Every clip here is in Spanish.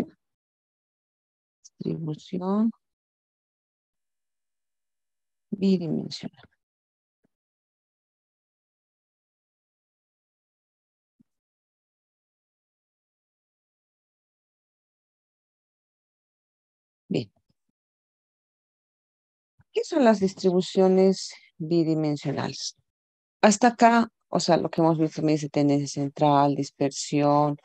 decir. Distribución bidimensional. Bien. ¿Qué son las distribuciones bidimensionales? Hasta acá, o sea, lo que hemos visto me dice tendencia central, dispersión,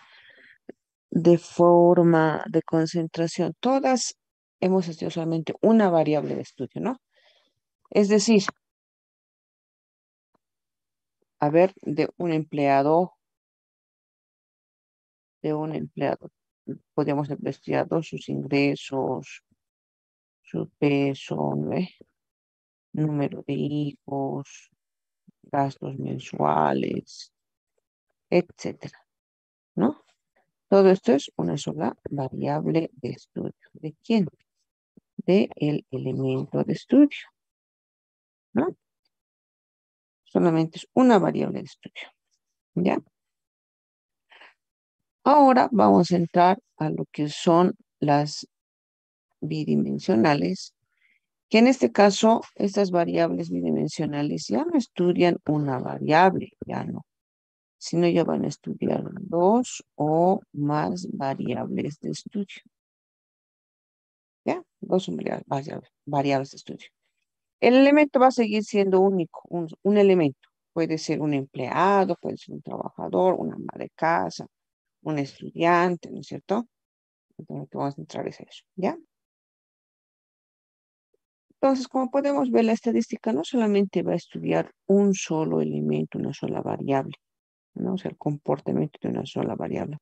de forma, de concentración. Todas hemos estudiado solamente una variable de estudio, ¿no? Es decir, a ver, de un empleado, podríamos haber estudiado sus ingresos, su peso, ¿no ve? Número de hijos, gastos mensuales, etcétera, ¿no? Todo esto es una sola variable de estudio. ¿De quién? De el elemento de estudio, ¿no? Solamente es una variable de estudio, ¿ya? Ahora vamos a entrar a lo que son las bidimensionales, que en este caso estas variables bidimensionales ya no estudian una variable, ya no, sino ya van a estudiar dos o más variables de estudio, ¿ya? Dos o variables de estudio. El elemento va a seguir siendo único, un elemento. Puede ser un empleado, puede ser un trabajador, una ama de casa, un estudiante, ¿no es cierto? Entonces, lo que vamos a entrar es eso, ¿ya? Entonces, como podemos ver, la estadística no solamente va a estudiar un solo elemento, una sola variable, ¿no? O sea, el comportamiento de una sola variable,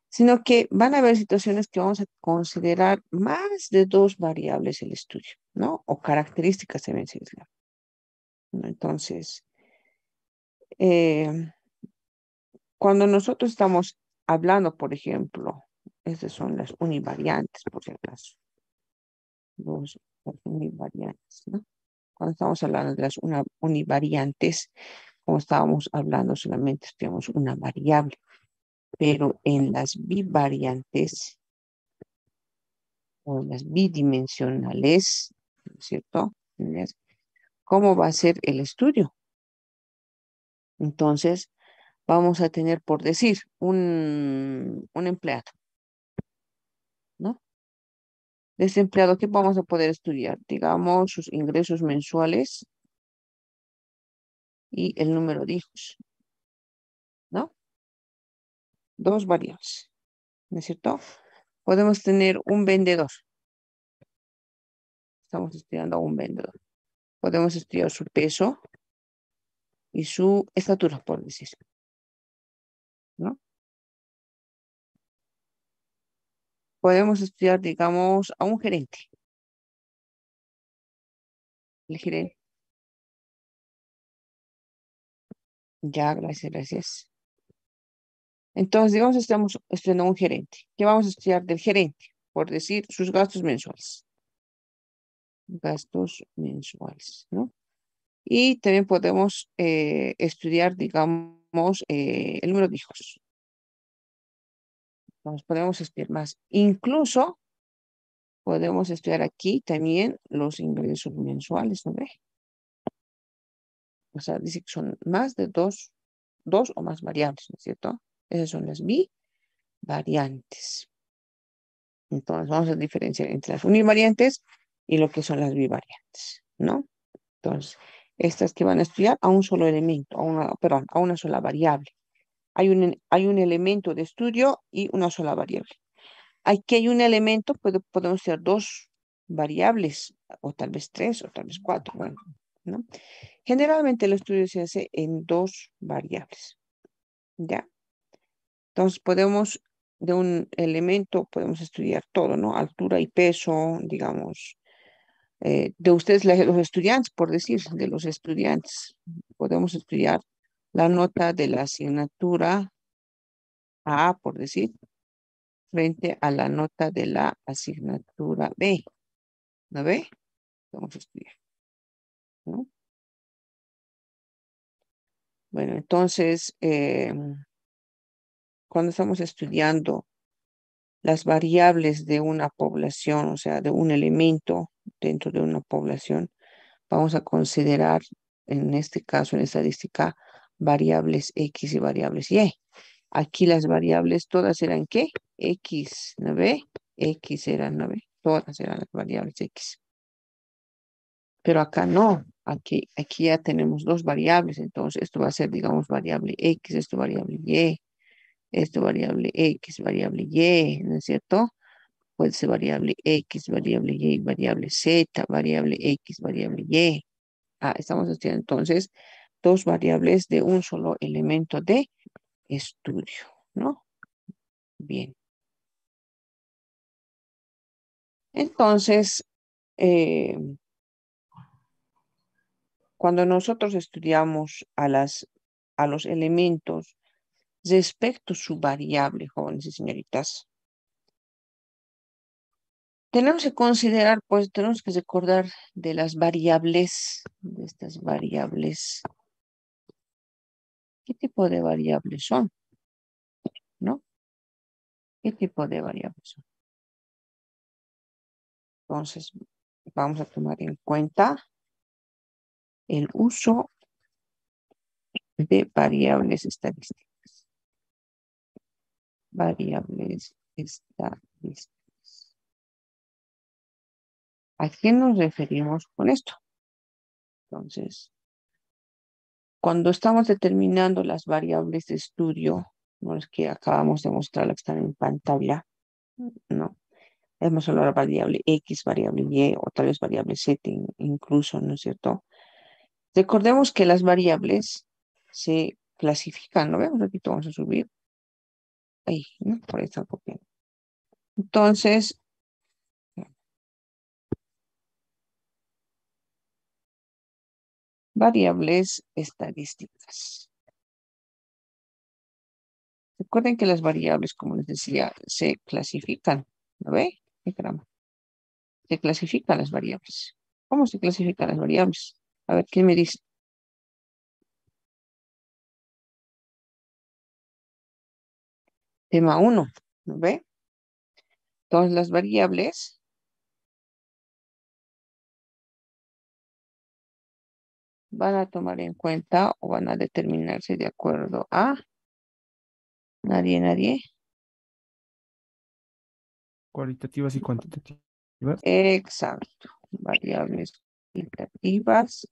sino que van a haber situaciones que vamos a considerar más de dos variables el estudio, ¿no? O características también se dice, ¿no? Entonces, eh, cuando nosotros estamos hablando, por ejemplo, estas son las univariantes, por si acaso, las univariantes, ¿no? Cuando estamos hablando de las univariantes, como estábamos hablando, solamente estudiamos una variable, pero en las bivariantes o en las bidimensionales, ¿no es cierto? ¿Cómo va a ser el estudio? Entonces, vamos a tener, por decir, un empleado, ¿no? De ese empleado, ¿qué vamos a poder estudiar? Digamos, sus ingresos mensuales y el número de hijos, ¿no? Dos variables, ¿no es cierto? Podemos tener un vendedor. Estamos estudiando a un vendedor. Podemos estudiar su peso y su estatura, por decir, ¿no? Podemos estudiar, digamos, a un gerente. El gerente, ya, gracias, gracias. Entonces, digamos, estamos estudiando a un gerente. ¿Qué vamos a estudiar del gerente? Por decir, sus gastos mensuales. Gastos mensuales, ¿no? Y también podemos estudiar, digamos, el número de hijos. Nos podemos estudiar más. Incluso podemos estudiar aquí también los ingresos mensuales, ¿no ve? O sea, dice que son más de dos o más variables, ¿no es cierto? Esas son las bivariantes. Entonces, vamos a diferenciar entre las univariantes y lo que son las bivariantes, ¿no? Entonces, estas que van a estudiar a un solo elemento, perdón, a una sola variable. Hay un elemento de estudio y una sola variable. Aquí hay un elemento, podemos tener dos variables, o tal vez tres, o tal vez cuatro, bueno, ¿no? Generalmente el estudio se hace en dos variables, ¿ya? Entonces de un elemento, podemos estudiar todo, ¿no? Altura y peso, digamos, de ustedes, los estudiantes, por decir, de los estudiantes, podemos estudiar la nota de la asignatura A, por decir, frente a la nota de la asignatura B, ¿no ve? Vamos a estudiar, ¿no? Bueno, entonces, cuando estamos estudiando las variables de una población, o sea, de un elemento dentro de una población, vamos a considerar en este caso, en estadística, variables X y variables Y. Aquí las variables todas eran ¿qué? X, ¿no ve? X eran, ¿no ve? Todas eran las variables X. Pero acá no. Aquí ya tenemos dos variables. Entonces, esto va a ser, digamos, variable X, esto variable Y, esto variable X, variable Y, ¿no es cierto? Puede ser variable X, variable Y, variable Z, variable X, variable Y. Ah, estamos haciendo entonces dos variables de un solo elemento de estudio, ¿no? Bien. Entonces, eh, cuando nosotros estudiamos a los elementos respecto a su variable, jóvenes y señoritas, tenemos que considerar, pues tenemos que recordar de las variables, de estas variables, qué tipo de variables son, ¿no? ¿Qué tipo de variables son? Entonces, vamos a tomar en cuenta el uso de variables estadísticas. Variables estadísticas. ¿A qué nos referimos con esto? Entonces, cuando estamos determinando las variables de estudio, no es que acabamos de mostrar las que están en pantalla, no. Hemos hablado de variable X, variable Y o tal vez variable Z incluso, ¿no es cierto? Recordemos que las variables se clasifican, ¿no? Vemos, repito, vamos a subir ahí, ¿no? Por ahí está copiando. Entonces, variables estadísticas. Recuerden que las variables, como les decía, se clasifican, ¿no ve? Qué caramba. Se clasifican las variables. ¿Cómo se clasifican las variables? A ver, ¿quién me dice? Tema uno, ¿no ve? Todas las variables van a tomar en cuenta o van a determinarse de acuerdo a nadie. Cualitativas y cuantitativas. Exacto. Variables cualitativas,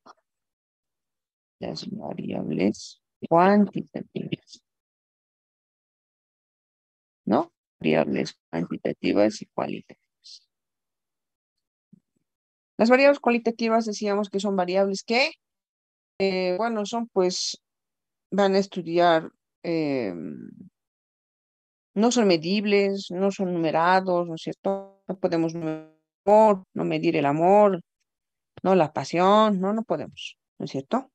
las variables cuantitativas, ¿no? Variables cuantitativas y cualitativas. Las variables cualitativas decíamos que son variables que, bueno, son pues, van a estudiar, eh, no son medibles, no son numerados, ¿no es cierto? No podemos no medir el amor, no la pasión, no podemos, ¿no es cierto?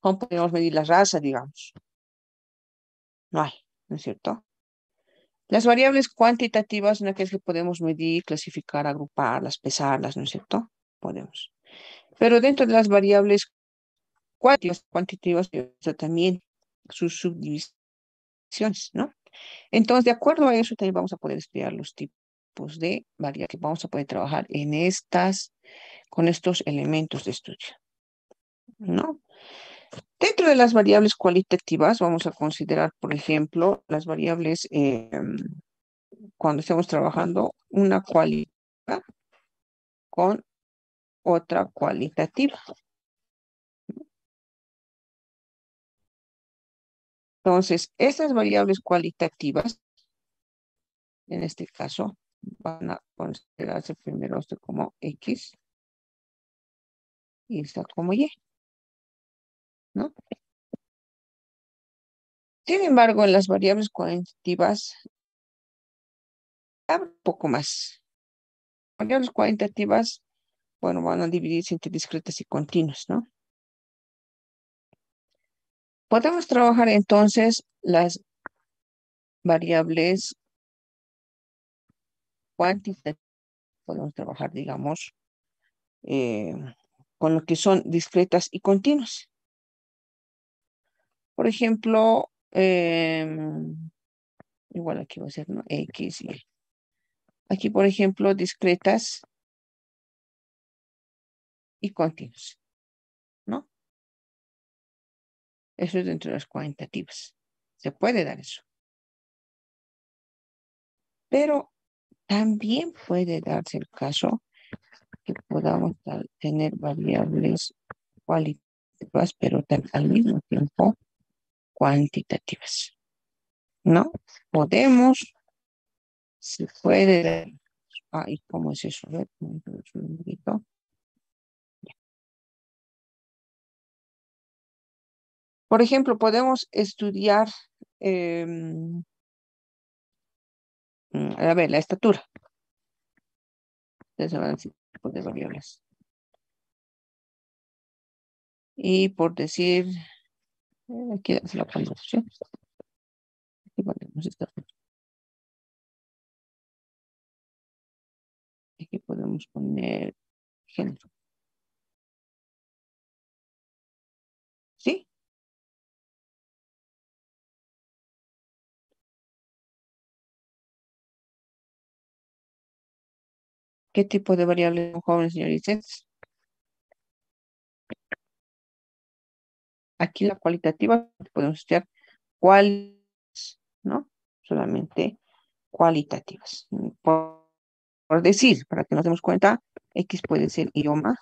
¿Cómo podemos medir la raza, digamos? No hay, ¿no es cierto? Las variables cuantitativas son aquellas que podemos medir, clasificar, agruparlas, pesarlas, ¿no es cierto? Podemos. Pero dentro de las variables cuantitativas también sus subdivisiones, ¿no? Entonces, de acuerdo a eso, también vamos a poder estudiar los tipos de variables que vamos a poder trabajar en con estos elementos de estudio, ¿no? Dentro de las variables cualitativas, vamos a considerar, por ejemplo, las variables cuando estemos trabajando una cualidad con otra cualitativa. Entonces, estas variables cualitativas, en este caso, van a considerarse primero esto como X y esta como Y, ¿no? Sin embargo, en las variables cuantitativas, un poco más. Variables cuantitativas, bueno, van a dividirse entre discretas y continuas, ¿no? Podemos trabajar entonces las variables cuantitativas, podemos trabajar, digamos, eh, con lo que son discretas y continuas. Por ejemplo, igual aquí va a ser, ¿no? X y aquí, por ejemplo, discretas y continuas, ¿no? Eso es dentro de las cuantitativas. Se puede dar eso. Pero también puede darse el caso que podamos tener variables cualitativas, pero al mismo tiempo cuantitativas, ¿no? Podemos, se puede dar. ¿Y cómo es eso? A ver, un segundito. Por ejemplo, podemos estudiar, a ver, la estatura. Ustedes van a decir tipo de variables. Y por decir, aquí se la ponemos, ¿sí? Aquí ponemos esta. Aquí podemos poner género. ¿Sí? ¿Qué tipo de variables son jóvenes, señoritas? Aquí la cualitativa podemos estudiar cuáles, ¿no? Solamente cualitativas. Por decir, para que nos demos cuenta, X puede ser idioma,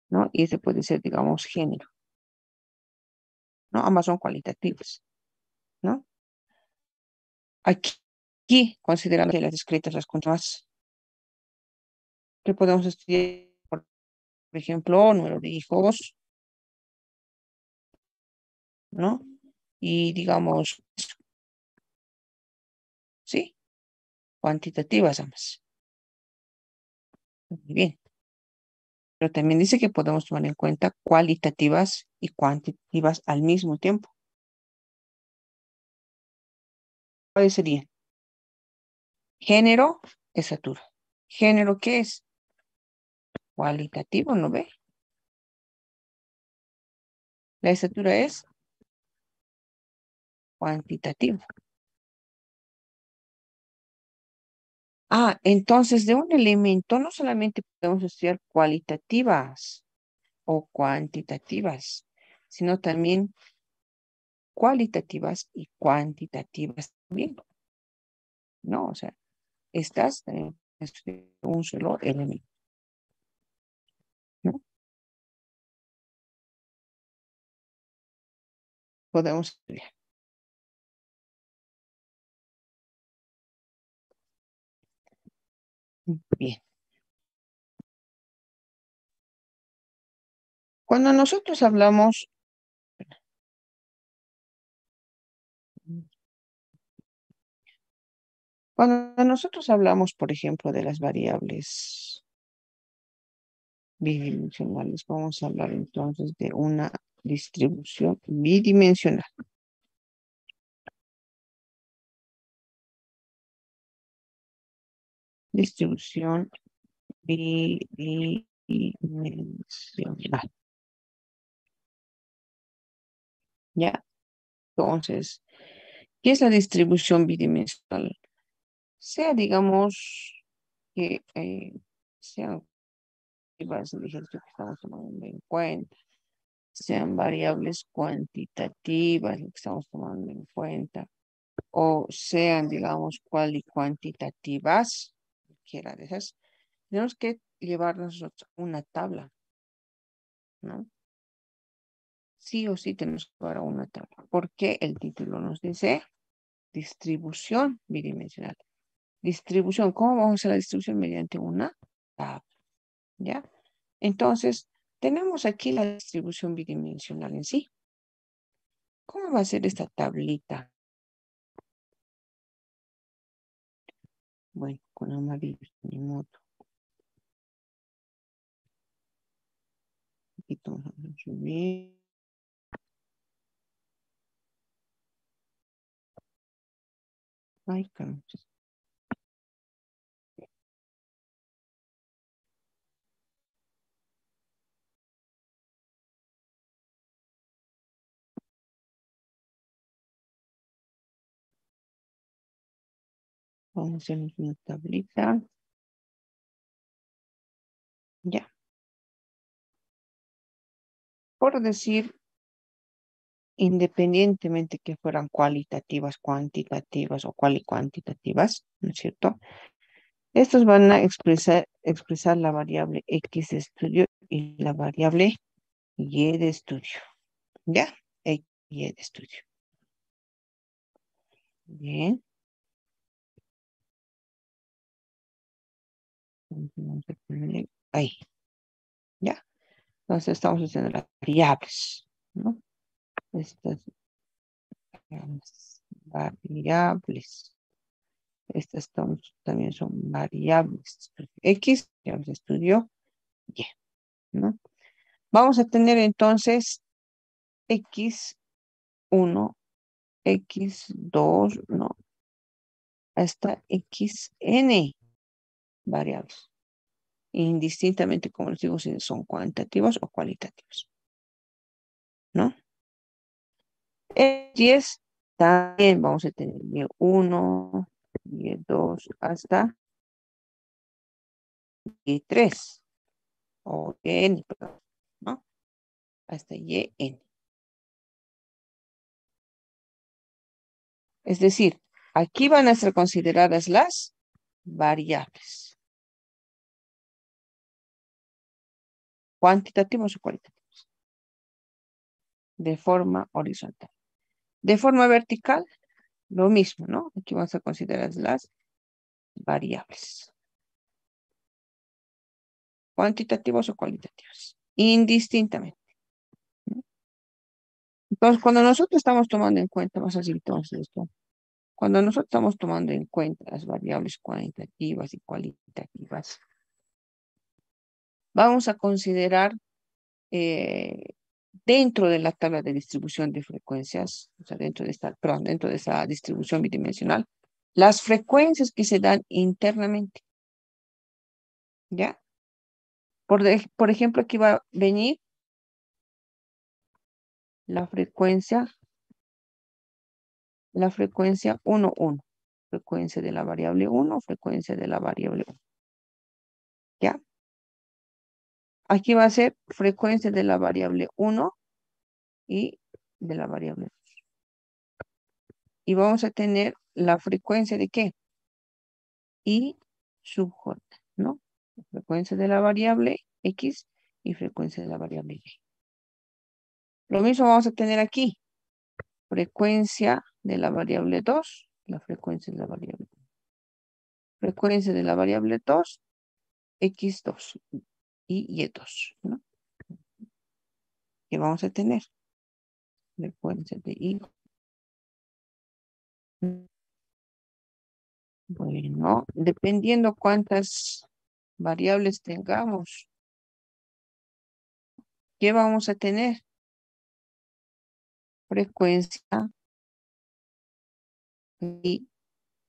¿no? Y ese puede ser, digamos, género, ¿no? Ambas son cualitativas, ¿no? Aquí considerando que las discretas, las contras, que podemos estudiar, por ejemplo, número de hijos, ¿no? Y digamos, sí, cuantitativas ambas. Muy bien. Pero también dice que podemos tomar en cuenta cualitativas y cuantitativas al mismo tiempo. ¿Cuáles serían? Género, estatura. ¿Género qué es? Cualitativo, ¿no ve? La estatura es cuantitativa. Entonces de un elemento no solamente podemos estudiar cualitativas o cuantitativas, sino también cualitativas y cuantitativas también, ¿no? O sea, estas es un solo elemento, ¿no? Podemos estudiar. Bien. Cuando nosotros hablamos, cuando nosotros hablamos, por ejemplo, de las variables bidimensionales, vamos a hablar entonces de una distribución bidimensional. Distribución bidimensional. ¿Ya? Entonces, ¿qué es la distribución bidimensional? Sea, digamos, que sean variables de ejercicio que estamos tomando en cuenta, sean variables cuantitativas que estamos tomando en cuenta, o sean, digamos, cuantitativas, cualquiera de esas, tenemos que llevarnos una tabla, ¿no? Sí o sí tenemos que llevar a una tabla, porque el título nos dice distribución bidimensional. Distribución, ¿cómo vamos a hacer la distribución? Mediante una tabla, ¿ya? Entonces, tenemos aquí la distribución bidimensional en sí. ¿Cómo va a ser esta tablita? Bueno, con amarillo, ni modo. Aquí vamos a subir. Ay, caramba. Vamos a hacer una tablita. Ya. Por decir, independientemente que fueran cualitativas, cuantitativas o cuantitativas, ¿no es cierto? Estos van a expresar la variable X de estudio y la variable Y de estudio. ¿Ya? X y Y de estudio. Bien. Vamos a poner ahí. ¿Ya? Entonces estamos haciendo las variables, ¿no? Estas variables. Estas también son variables. X, variables de estudio, Y, ¿no? Vamos a tener entonces X1, X2, no, hasta Xn variables. Indistintamente, como les digo, si son cuantitativas o cualitativas, ¿no? Y10 también vamos a tener Y1, Y2 hasta Y3 o Yn, perdón, ¿no? Hasta Yn. Es decir, aquí van a ser consideradas las variables, cuantitativas o cualitativas, de forma horizontal. De forma vertical, lo mismo, ¿no? Aquí vamos a considerar las variables, cuantitativas o cualitativas, indistintamente, ¿no? Entonces, cuando nosotros estamos tomando en cuenta, más así entonces esto, cuando nosotros estamos tomando en cuenta las variables cuantitativas y cualitativas, vamos a considerar dentro de la tabla de distribución de frecuencias, o sea, dentro de esta distribución bidimensional, las frecuencias que se dan internamente, ¿ya? Por ejemplo, aquí va a venir la frecuencia 1, 1, frecuencia de la variable 1, frecuencia de la variable 1, ¿ya? Aquí va a ser frecuencia de la variable 1 y de la variable 2. Y vamos a tener la frecuencia de ¿qué? Y sub j, ¿no? Frecuencia de la variable X y frecuencia de la variable Y. Lo mismo vamos a tener aquí. Frecuencia de la variable 2, la frecuencia de la variable 1. Frecuencia de la variable 2, X2 y Y2, ¿no? ¿Qué vamos a tener? Frecuencia de Y. Bueno, dependiendo cuántas variables tengamos, ¿qué vamos a tener? Frecuencia y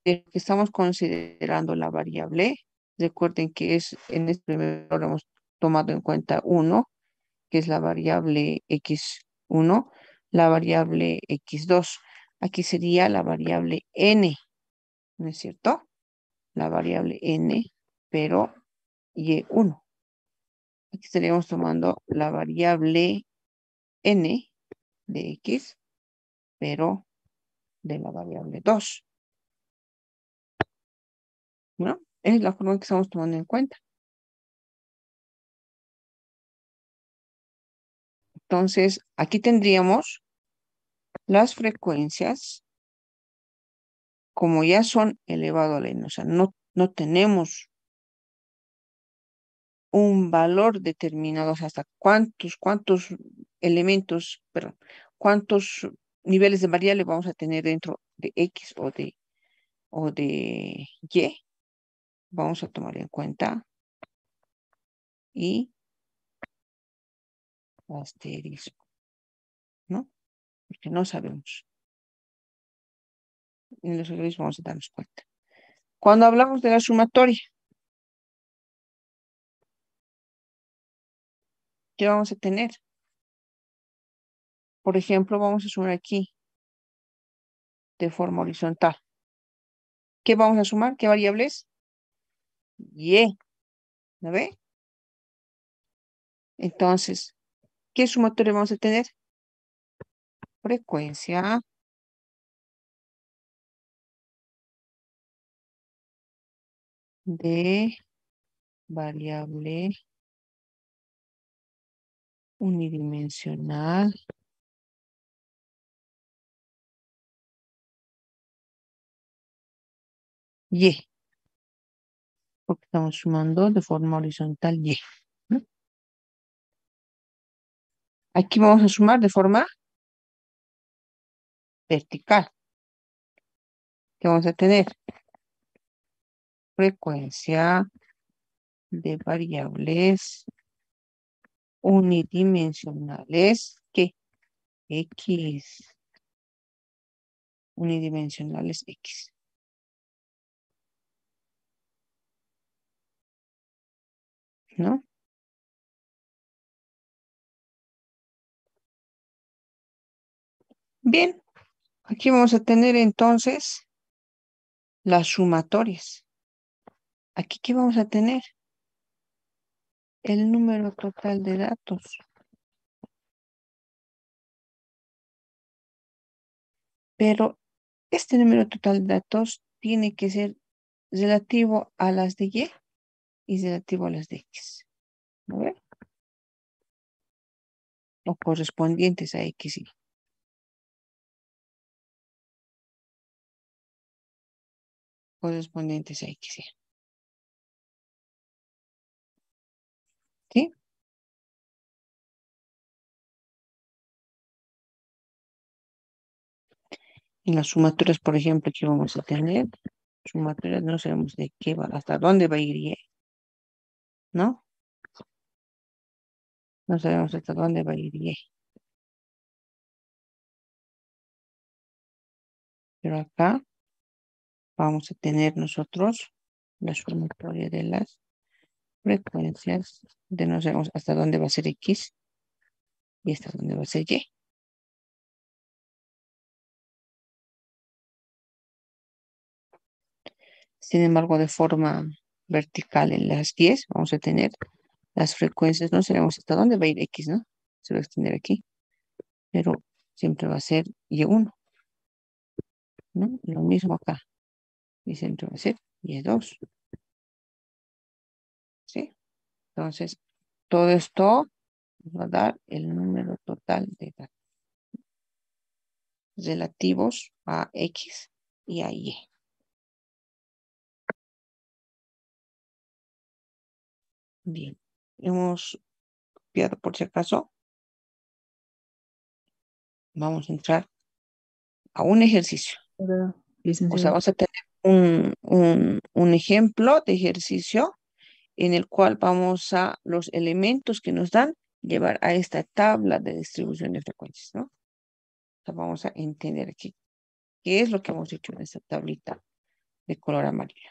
que estamos considerando la variable. Recuerden que en este primero hemos tomado en cuenta 1, que es la variable x1, la variable x2. Aquí sería la variable n, ¿no es cierto? La variable n, pero y1. Aquí estaríamos tomando la variable n de x, pero de la variable 2, ¿no? Es la forma que estamos tomando en cuenta. Entonces, aquí tendríamos las frecuencias, como ya son elevado a la n, o sea, no tenemos un valor determinado, o sea, hasta cuántos elementos, perdón, cuántos niveles de variable vamos a tener dentro de X o de Y, vamos a tomar en cuenta y asterisco, ¿no? Porque no sabemos. En los algoritmos vamos a darnos cuenta. Cuando hablamos de la sumatoria, ¿qué vamos a tener? Por ejemplo, vamos a sumar aquí de forma horizontal. ¿Qué vamos a sumar? ¿Qué variables? Y. ¿No ve? Entonces, ¿qué sumatoria vamos a tener? Frecuencia de variable unidimensional Y, porque estamos sumando de forma horizontal Y. ¿No? Aquí vamos a sumar de forma vertical. ¿Qué vamos a tener? Frecuencia de variables unidimensionales que X. Unidimensionales X. ¿No? Bien, aquí vamos a tener entonces las sumatorias. Aquí, ¿qué vamos a tener? El número total de datos. Pero este número total de datos tiene que ser relativo a las de y relativo a las de X. ¿No ve? O correspondientes a X y. Correspondientes a X y. ¿Sí? En las sumatorias, por ejemplo, que vamos a tener, sumatorias no sabemos de qué va, hasta dónde va a ir Y, ¿no? No sabemos hasta dónde va a ir Y. Pero acá vamos a tener nosotros la sumatoria de las frecuencias de no sabemos hasta dónde va a ser X y hasta dónde va a ser Y. Sin embargo, de forma vertical en las 10 vamos a tener las frecuencias, no sabemos hasta dónde va a ir X, ¿no? Se va a extender aquí, pero siempre va a ser Y1, ¿no? Lo mismo acá, y siempre va a ser Y2, ¿sí? Entonces, todo esto nos va a dar el número total de datos relativos a X y a Y. Bien, hemos copiado por si acaso. Vamos a entrar a un ejercicio. Hola, O sea, licenciada. vamos a tener un ejemplo de ejercicio en el cual vamos a los elementos que nos dan llevar a esta tabla de distribución de frecuencias, ¿no? O sea, vamos a entender aquí qué es lo que hemos hecho en esta tablita de color amarillo.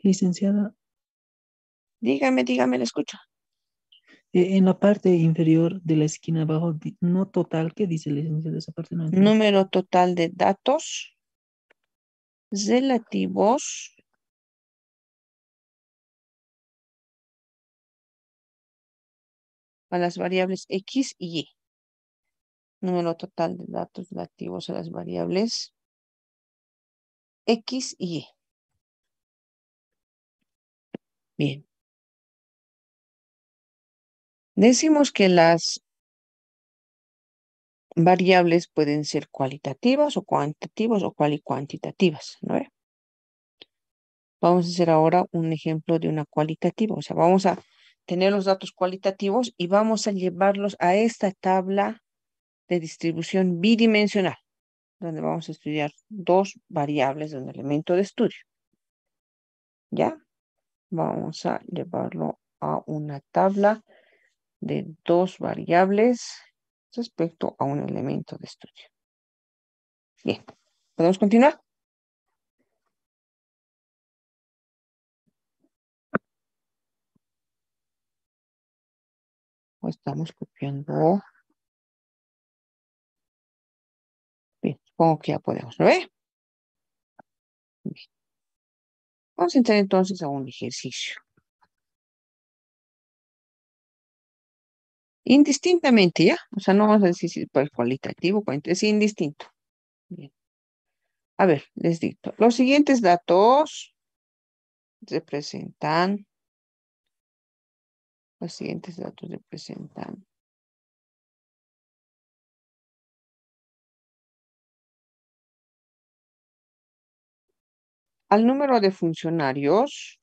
Licenciada, Dígame, le escucho. en la parte inferior de la esquina abajo, no total, ¿qué dice licenciada? Esa parte no entiendo. Número total de datos relativos a las variables X y Y. Número total de datos relativos a las variables X y Y. Bien. Decimos que las variables pueden ser cualitativas o cuantitativas o cuantitativas, ¿no? Vamos a hacer ahora un ejemplo de una cualitativa, o sea, vamos a tener los datos cualitativos y vamos a llevarlos a esta tabla de distribución bidimensional, donde vamos a estudiar dos variables de un elemento de estudio. ¿Ya? Vamos a llevarlo a una tabla de dos variables respecto a un elemento de estudio. Bien, ¿podemos continuar? O estamos copiando. Bien, supongo que ya podemos, ¿no ve? Bien. Vamos a entrar entonces a un ejercicio. Indistintamente, ¿ya? O sea, no vamos a decir si es cualitativo, es indistinto. Bien. A ver, les dicto. Los siguientes datos representan, los siguientes datos representan al número de funcionarios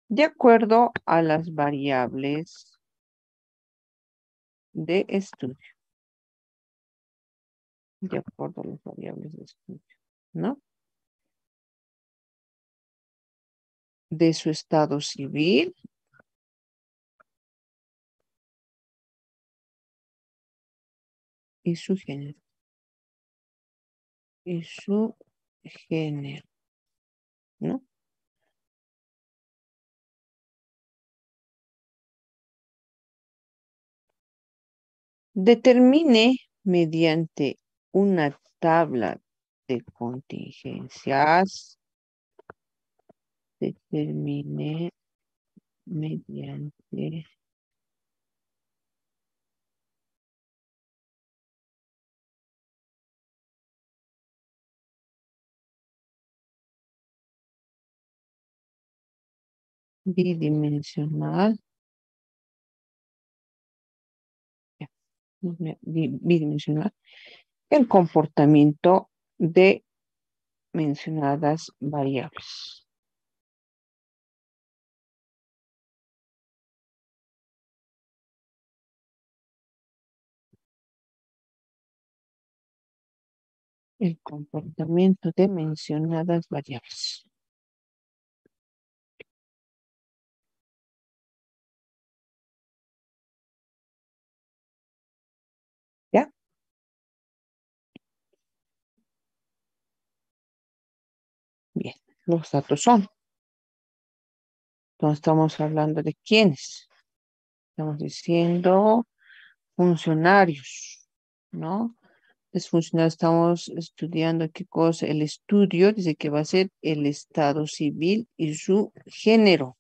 de acuerdo a las variables de estudio. De acuerdo a las variables de estudio, ¿no? De su estado civil y su género. Y su género, ¿no? Determine mediante una tabla de contingencias, determine mediante bidimensional, ya, bidimensional, el comportamiento de mencionadas variables. El comportamiento de mencionadas variables. ¿Ya? Bien, los datos son. Entonces estamos hablando de quiénes. Estamos diciendo funcionarios, ¿no? Los funcionarios estamos estudiando qué cosa. El estudio dice que va a ser el estado civil y su género.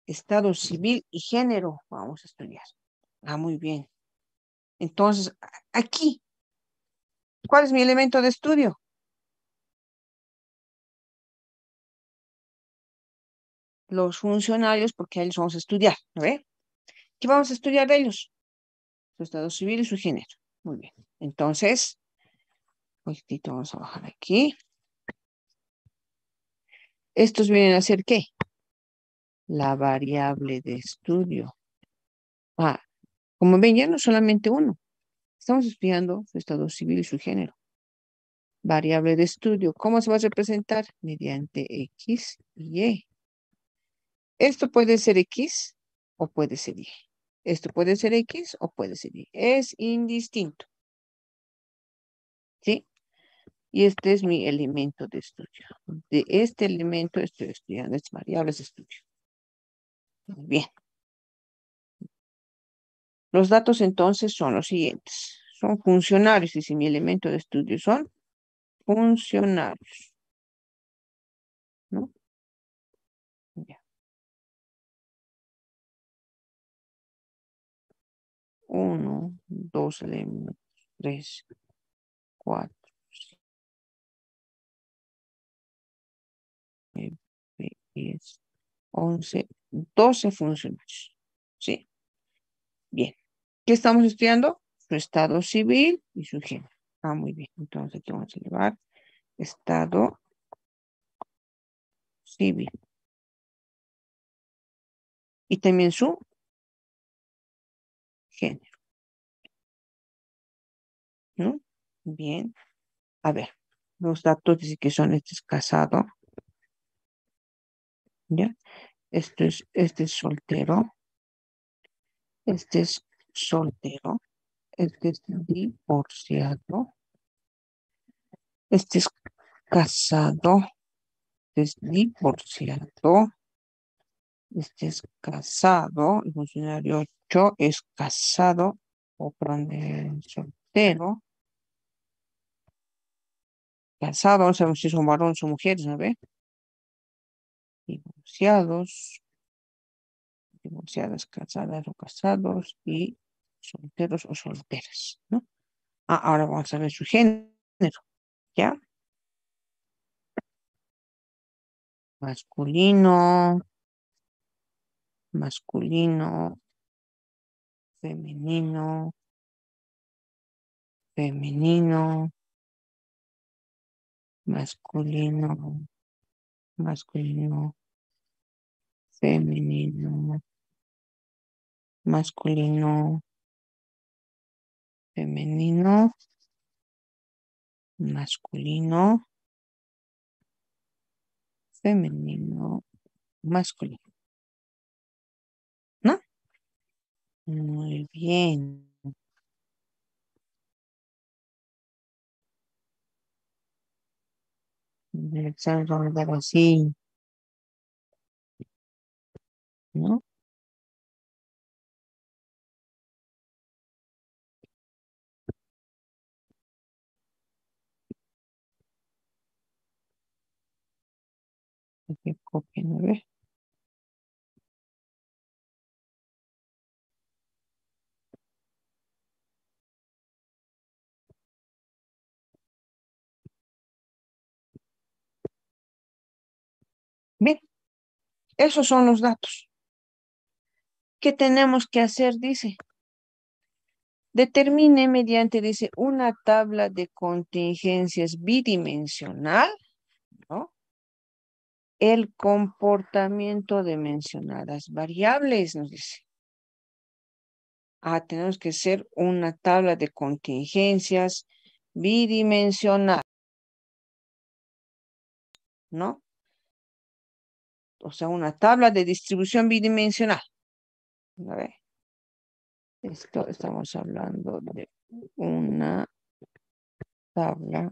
Estado civil y género vamos a estudiar. Ah, muy bien. Entonces, aquí, ¿cuál es mi elemento de estudio? Los funcionarios, porque a ellos vamos a estudiar, ¿no ve? ¿Qué vamos a estudiar de ellos? Su estado civil y su género. Muy bien. Entonces, poquitito vamos a bajar aquí. Estos vienen a ser ¿qué? La variable de estudio. Ah, como ven, ya no solamente uno. Estamos estudiando su estado civil y su género. Variable de estudio. ¿Cómo se va a representar? Mediante X y Y. Esto puede ser X o puede ser Y. Esto puede ser X o puede ser Y. Es indistinto. ¿Sí? Y este es mi elemento de estudio. De este elemento estoy estudiando estas variables de estudio. Muy bien. Los datos entonces son los siguientes. Son funcionarios y si mi elemento de estudio son funcionarios, ¿no? Ya. 1, 2 elementos, 3, 4, 9, 10, 11, 12 funcionarios. ¿Sí? Bien. ¿Qué estamos estudiando? Su estado civil y su género. Ah, muy bien. Entonces aquí vamos a llevar estado civil. Y también su género, ¿no? Bien. A ver, los datos dicen que son este es casado, ¿ya? Este es soltero, este es soltero, este es divorciado, este es casado, este es divorciado, este es casado, el funcionario 8 es casado, o perdón, soltero, casado, no sabemos si son varones o mujeres, ¿no ve? Divorciados, divorciadas, casadas o casados, y solteros o solteras, ¿no? Ah, ahora vamos a ver su género, ¿ya? Masculino, masculino, femenino, femenino, masculino, masculino, femenino, masculino, femenino, masculino, femenino, masculino, ¿no? Muy bien. El examen vamos a dar así, ¿no? Aquí copien, a ver. Bien, esos son los datos. ¿Qué tenemos que hacer? Dice, determine mediante, dice, una tabla de contingencias bidimensional, ¿no? El comportamiento de mencionadas variables, nos dice. Ah, tenemos que hacer una tabla de contingencias bidimensional, ¿no? O sea, una tabla de distribución bidimensional. A ver, esto estamos hablando de una tabla.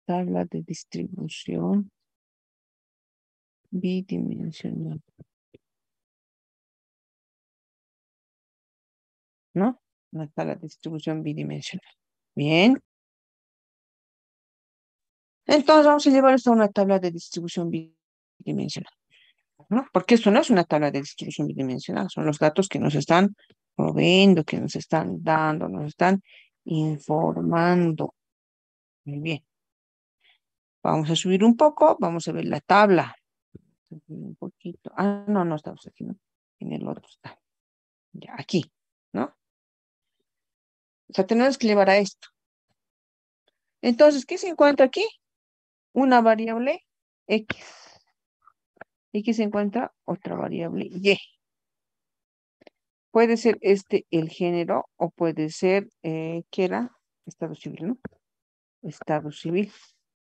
Tabla de distribución bidimensional, ¿no? Una tabla de distribución bidimensional. Bien. Entonces vamos a llevar esto a una tabla de distribución bidimensional, ¿no? Porque esto no es una tabla de distribución bidimensional, son los datos que nos están proveyendo, que nos están dando, nos están informando. Muy bien. Vamos a subir un poco, vamos a ver la tabla. Subir un poquito. Ah, no, no estamos aquí, ¿no? En el otro está. Ya, aquí, ¿no? O sea, tenemos que llevar a esto. Entonces, ¿qué se encuentra aquí? Una variable X. Y aquí se encuentra otra variable Y. Puede ser este el género o puede ser, ¿qué era? Estado civil, ¿no? Estado civil.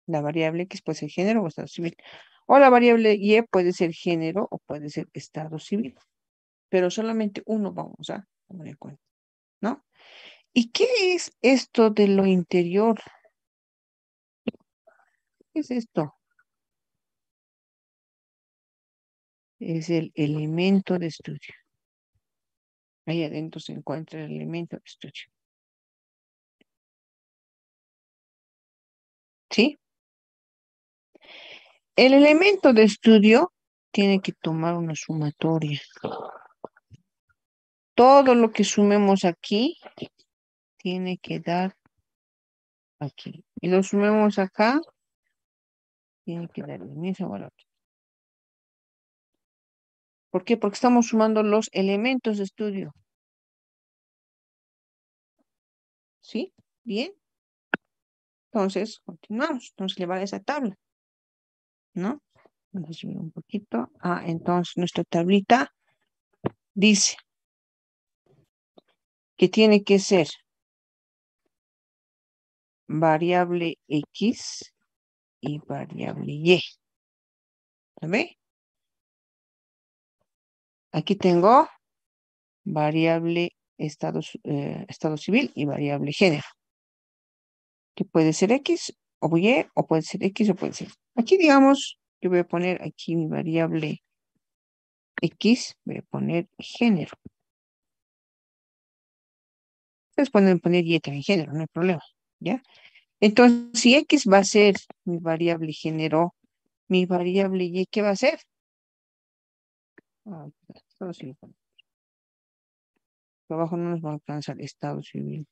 La variable X puede ser género o estado civil. O la variable Y puede ser género o puede ser estado civil. Pero solamente uno vamos a tomar en cuenta, ¿no? ¿Y qué es esto de lo interior? ¿Qué es esto? Es el elemento de estudio. Ahí adentro se encuentra el elemento de estudio. ¿Sí? El elemento de estudio tiene que tomar una sumatoria. Todo lo que sumemos aquí tiene que dar aquí. Y lo sumemos acá, tiene que dar el mismo valor. ¿Por qué? Porque estamos sumando los elementos de estudio. ¿Sí? Bien. Entonces, continuamos. Entonces, le va a esa tabla, ¿no? Vamos a subir un poquito. Ah, entonces, nuestra tablita dice que tiene que ser variable X y variable Y. ¿Ve? Aquí tengo variable estado civil y variable género, que puede ser X o Y, o puede ser X o puede ser. Aquí, digamos, yo voy a poner aquí mi variable X, voy a poner género. Ustedes pueden poner Y también género, no hay problema, ¿ya? Entonces, si X va a ser mi variable género, mi variable Y, ¿qué va a ser? Ah, estado civil. Abajo no nos va a alcanzar estado civil.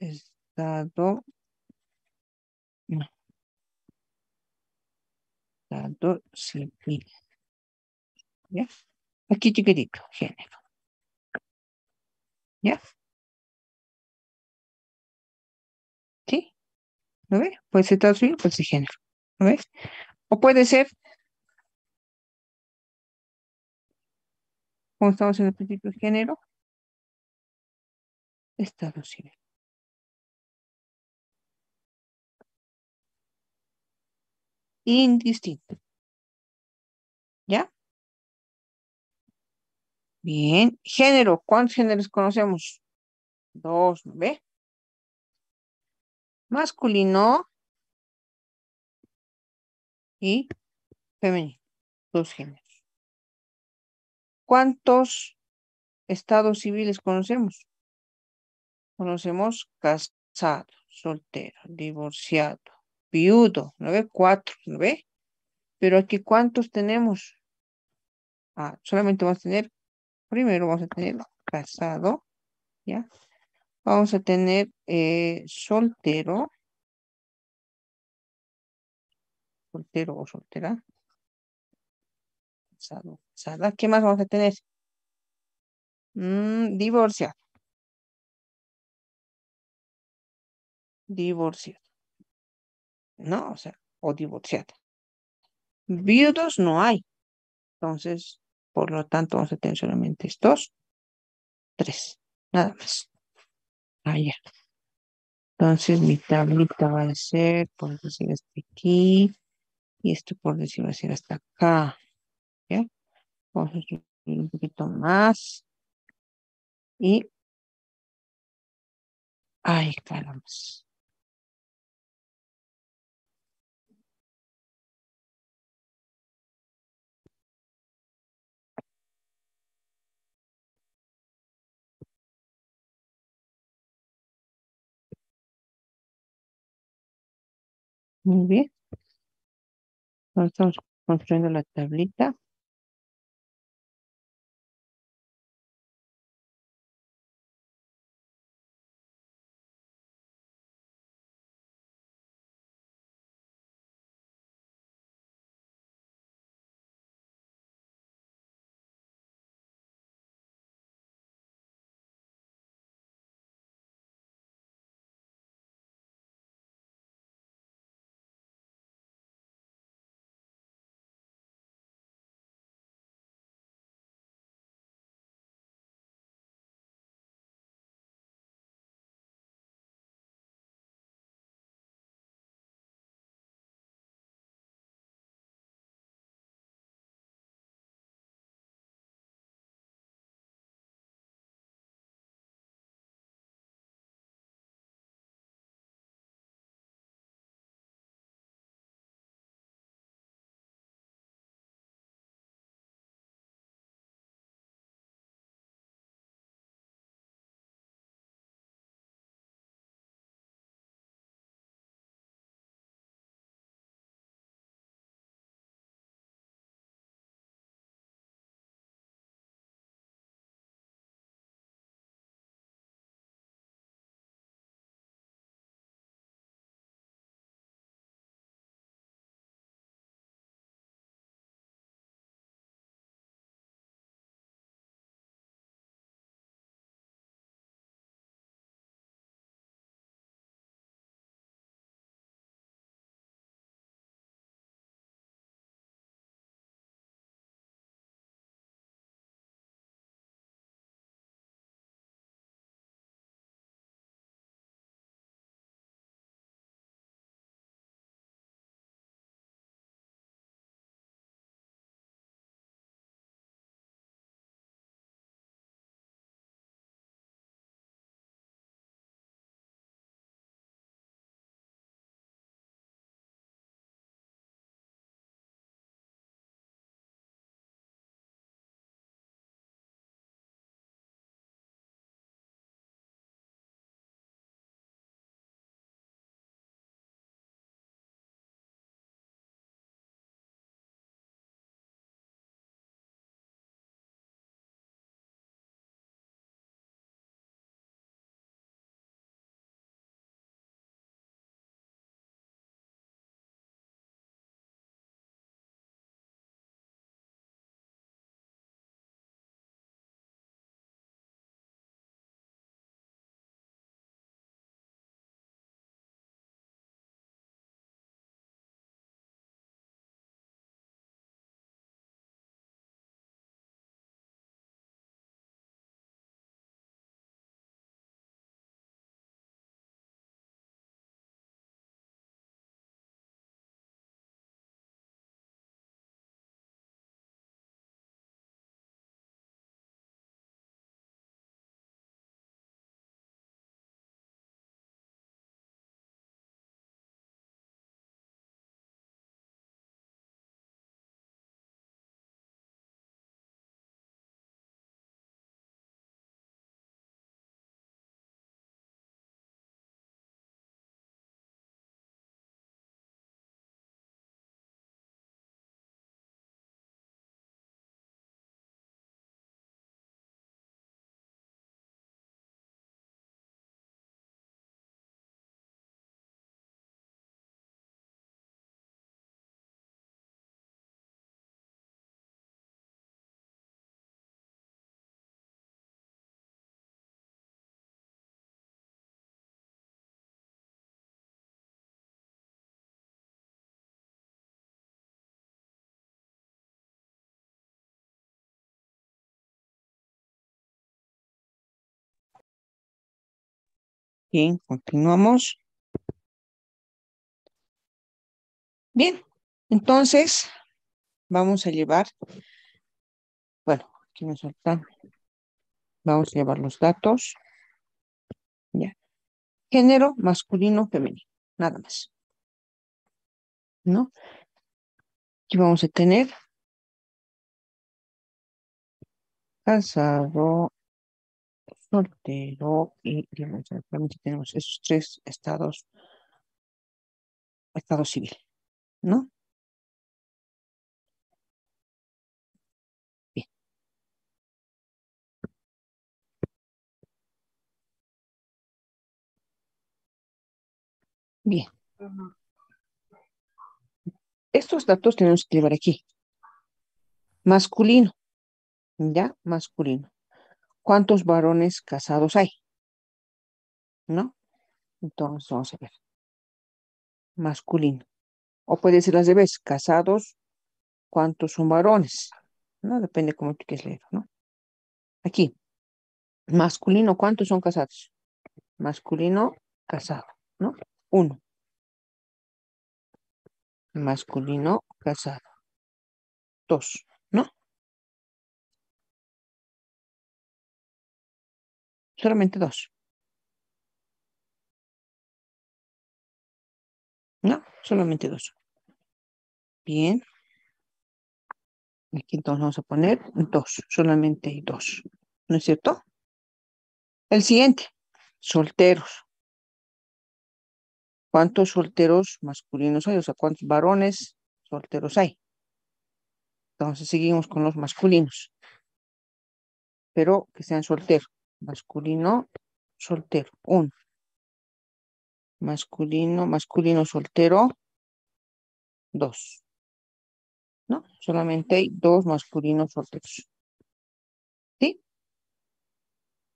Estado, no, estado civil. ¿Ya? Aquí chiquitito, género. ¿Ya? ¿Sí? ¿Lo ve? Puede ser estado civil, puede ser género. ¿Lo ves? O puede ser, como estamos en el principio, género, estado civil. Indistinto. ¿Ya? Bien. Género. ¿Cuántos géneros conocemos? Dos, ¿no ve? Masculino y femenino. Dos géneros. ¿Cuántos estados civiles conocemos? Conocemos casado, soltero, divorciado, viudo, ¿no ve? Cuatro, ¿no ve? Pero aquí, ¿cuántos tenemos? Ah, solamente vamos a tener, primero vamos a tener casado, ¿ya? Vamos a tener soltero, soltero o soltera, casado, casada. ¿Qué más vamos a tener? Divorciado, divorciado, ¿no? O sea, o divorciada. Viudos no hay. Entonces, por lo tanto, vamos a tener solamente estos tres, nada más. Ah, ya. Entonces, mi tablita va a ser, por decir, hasta aquí, y esto, por decir, va a ser hasta acá, ¿ya? Vamos a subir un poquito más, y, ay, caramba. Muy bien. Entonces, estamos construyendo la tablita. Bien, continuamos. Bien, entonces vamos a llevar, bueno, aquí nos faltan, vamos a llevar los datos, ya. Género masculino, femenino, nada más, ¿no? Aquí vamos a tener casado, soltero y realmente tenemos esos tres estados, estado civil, ¿no? Bien, bien. Estos datos tenemos que llevar aquí. Masculino, ¿ya? Masculino. ¿Cuántos varones casados hay? ¿No? Entonces vamos a ver. Masculino. O puede ser al revés. Casados, ¿cuántos son varones? ¿No? Depende cómo tú quieres leer, ¿no? Aquí. Masculino, ¿cuántos son casados? Masculino, casado, ¿no? Uno. Masculino, casado. Dos, ¿no? Solamente dos, ¿no? Solamente dos. Bien. Aquí entonces vamos a poner dos, solamente hay dos. ¿No es cierto? El siguiente, solteros. ¿Cuántos solteros masculinos hay? O sea, ¿cuántos varones solteros hay? Entonces seguimos con los masculinos, pero que sean solteros. Masculino, soltero. Uno. Masculino, masculino, soltero. Dos. ¿No? Solamente hay dos masculinos solteros. ¿Sí?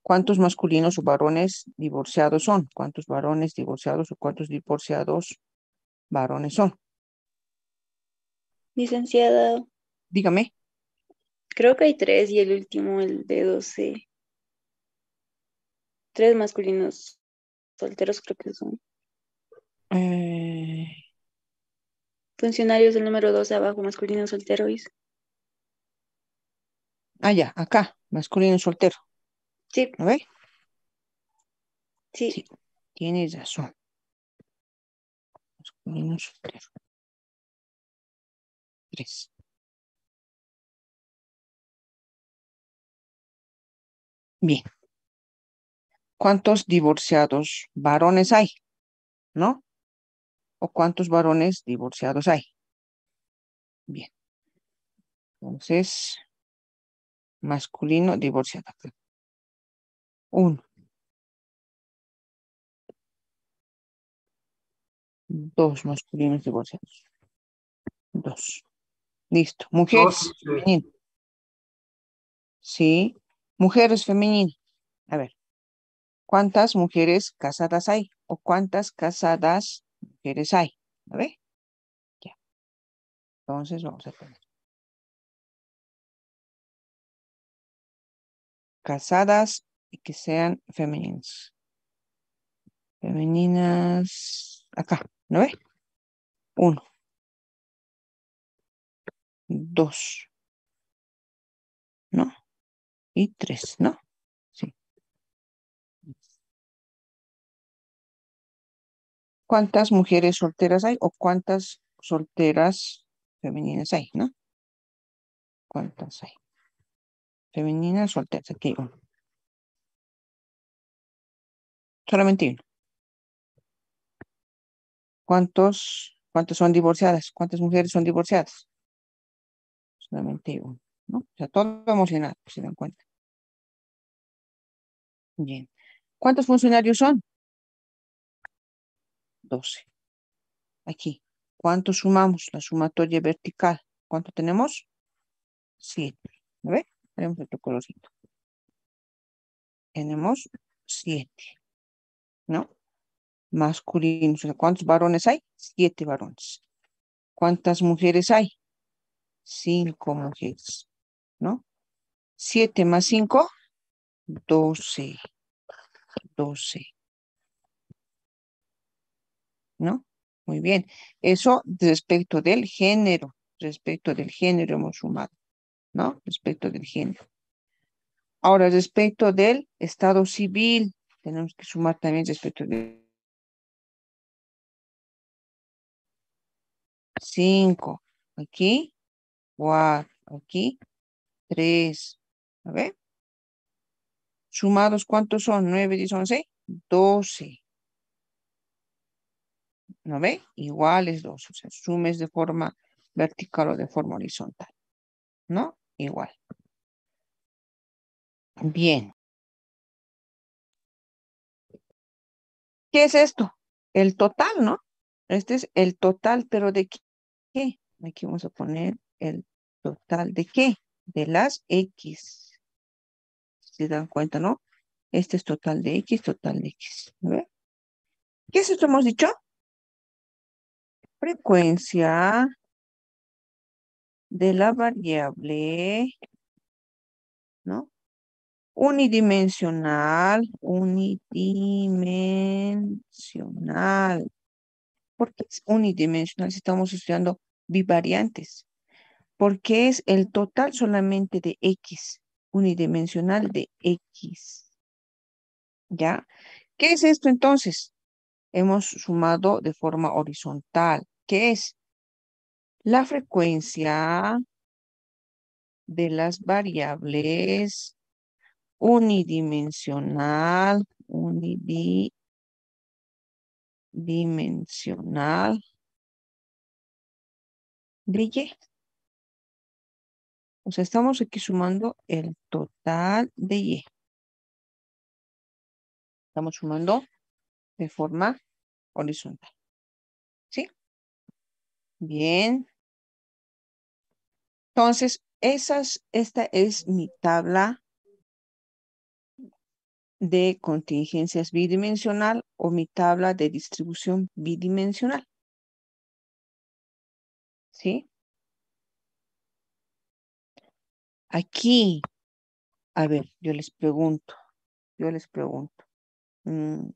¿Cuántos masculinos o varones divorciados son? ¿Cuántos varones divorciados o cuántos divorciados varones son? Licenciada, Dígame. creo que hay tres y el último, el de 12. Tres masculinos solteros creo que son. Eh, Funcionarios del número 12 abajo, masculino soltero. ya, acá, masculino soltero. Sí, ¿Lo ve? sí. Sí, tienes razón. Masculino soltero. Tres. Bien. ¿Cuántos divorciados varones hay? ¿No? ¿O cuántos varones divorciados hay? Bien. Entonces, masculino divorciado. Uno, dos masculinos divorciados. Dos. Listo. Dos, Mujeres, sí. femenino. Sí. Mujeres, femenino. A ver, ¿cuántas mujeres casadas hay? ¿O cuántas casadas mujeres hay? A ver, ya. Entonces vamos a poner casadas y que sean femeninas. Femeninas. Acá, ¿no ve? Uno, dos, ¿no? Y tres, ¿no? Sí. ¿Cuántas mujeres solteras hay o cuántas solteras femeninas hay, no? ¿Cuántas hay? Femeninas solteras, aquí hay uno. Solamente uno. ¿Cuántos son divorciadas? ¿Cuántas mujeres son divorciadas? Solamente uno, ¿no? O sea, todo emocionado, si se dan cuenta. Bien. ¿Cuántos funcionarios son? 12. Aquí. ¿Cuántos sumamos? La sumatoria vertical. ¿Cuánto tenemos? 7. ¿Lo ve? Tenemos otro colorcito. Tenemos 7, ¿no? Masculinos. O sea, ¿cuántos varones hay? 7 varones. ¿Cuántas mujeres hay? 5 mujeres, ¿no? 7 más 5, 12. 12. ¿no? Muy bien. Eso respecto del género. Respecto del género hemos sumado, ¿no? Respecto del género. Ahora, respecto del estado civil, tenemos que sumar también respecto de 5. Aquí, 4. Aquí, 3. A ver. Sumados, ¿cuántos son? 9, 10, 11, 12. ¿No ve? Iguales 2. O sea, sumes de forma vertical o de forma horizontal. ¿No? Igual. Bien. ¿Qué es esto? El total, ¿no? Este es el total, pero ¿de qué? Aquí vamos a poner el total de qué? De las X. ¿Se dan cuenta, no? Este es total de X, total de X. ¿No ve? ¿Qué es esto? Hemos dicho frecuencia de la variable, ¿no? Unidimensional, unidimensional. ¿Por qué es unidimensional si estamos estudiando bivariantes? Porque es el total solamente de X, unidimensional de X. ¿Ya? ¿Qué es esto entonces? Hemos sumado de forma horizontal. ¿Qué es? La frecuencia de las variables unidimensional, unidimensional de Y. O sea, estamos aquí sumando el total de Y. Estamos sumando de forma horizontal. ¿Sí? Bien. Entonces, esta es mi tabla de contingencias bidimensional o mi tabla de distribución bidimensional. ¿Sí? Aquí, a ver, yo les pregunto, mm,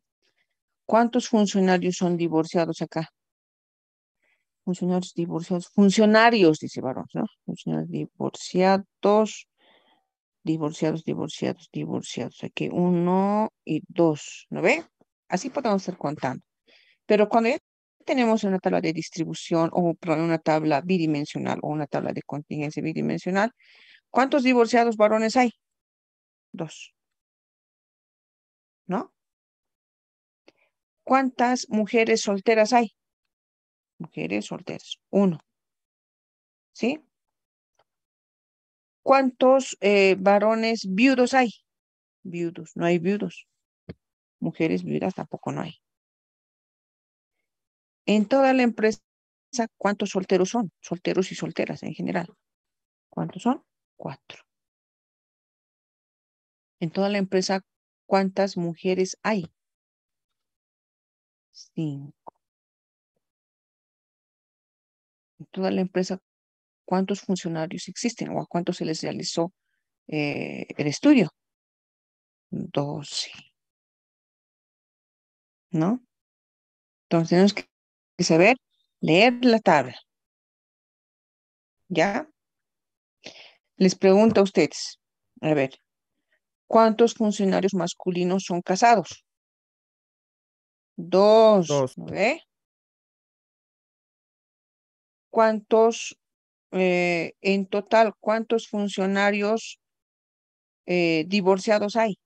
¿cuántos funcionarios son divorciados acá? Funcionarios divorciados, funcionarios, dice varón, ¿no? Funcionarios divorciados. Aquí 1 y 2, ¿no ve? Así podemos estar contando. Pero cuando ya tenemos una tabla de distribución o perdón, una tabla bidimensional o una tabla de contingencia bidimensional, ¿cuántos divorciados varones hay? 2, ¿no? ¿Cuántas mujeres solteras hay? Mujeres solteras, 1, ¿sí? ¿Cuántos varones viudos hay? Viudos, no hay viudos. Mujeres viudas tampoco no hay. En toda la empresa, ¿cuántos solteros son? Solteros y solteras en general. ¿Cuántos son? 4. En toda la empresa, ¿cuántas mujeres hay? 5. En toda la empresa, ¿cuántos funcionarios existen o a cuántos se les realizó el estudio? 12, ¿no? Entonces tenemos que saber leer la tabla, ¿ya? Les pregunto a ustedes, a ver, ¿cuántos funcionarios masculinos son casados? 2, 2, ¿no ve? ¿Cuántos, en total, cuántos funcionarios divorciados hay?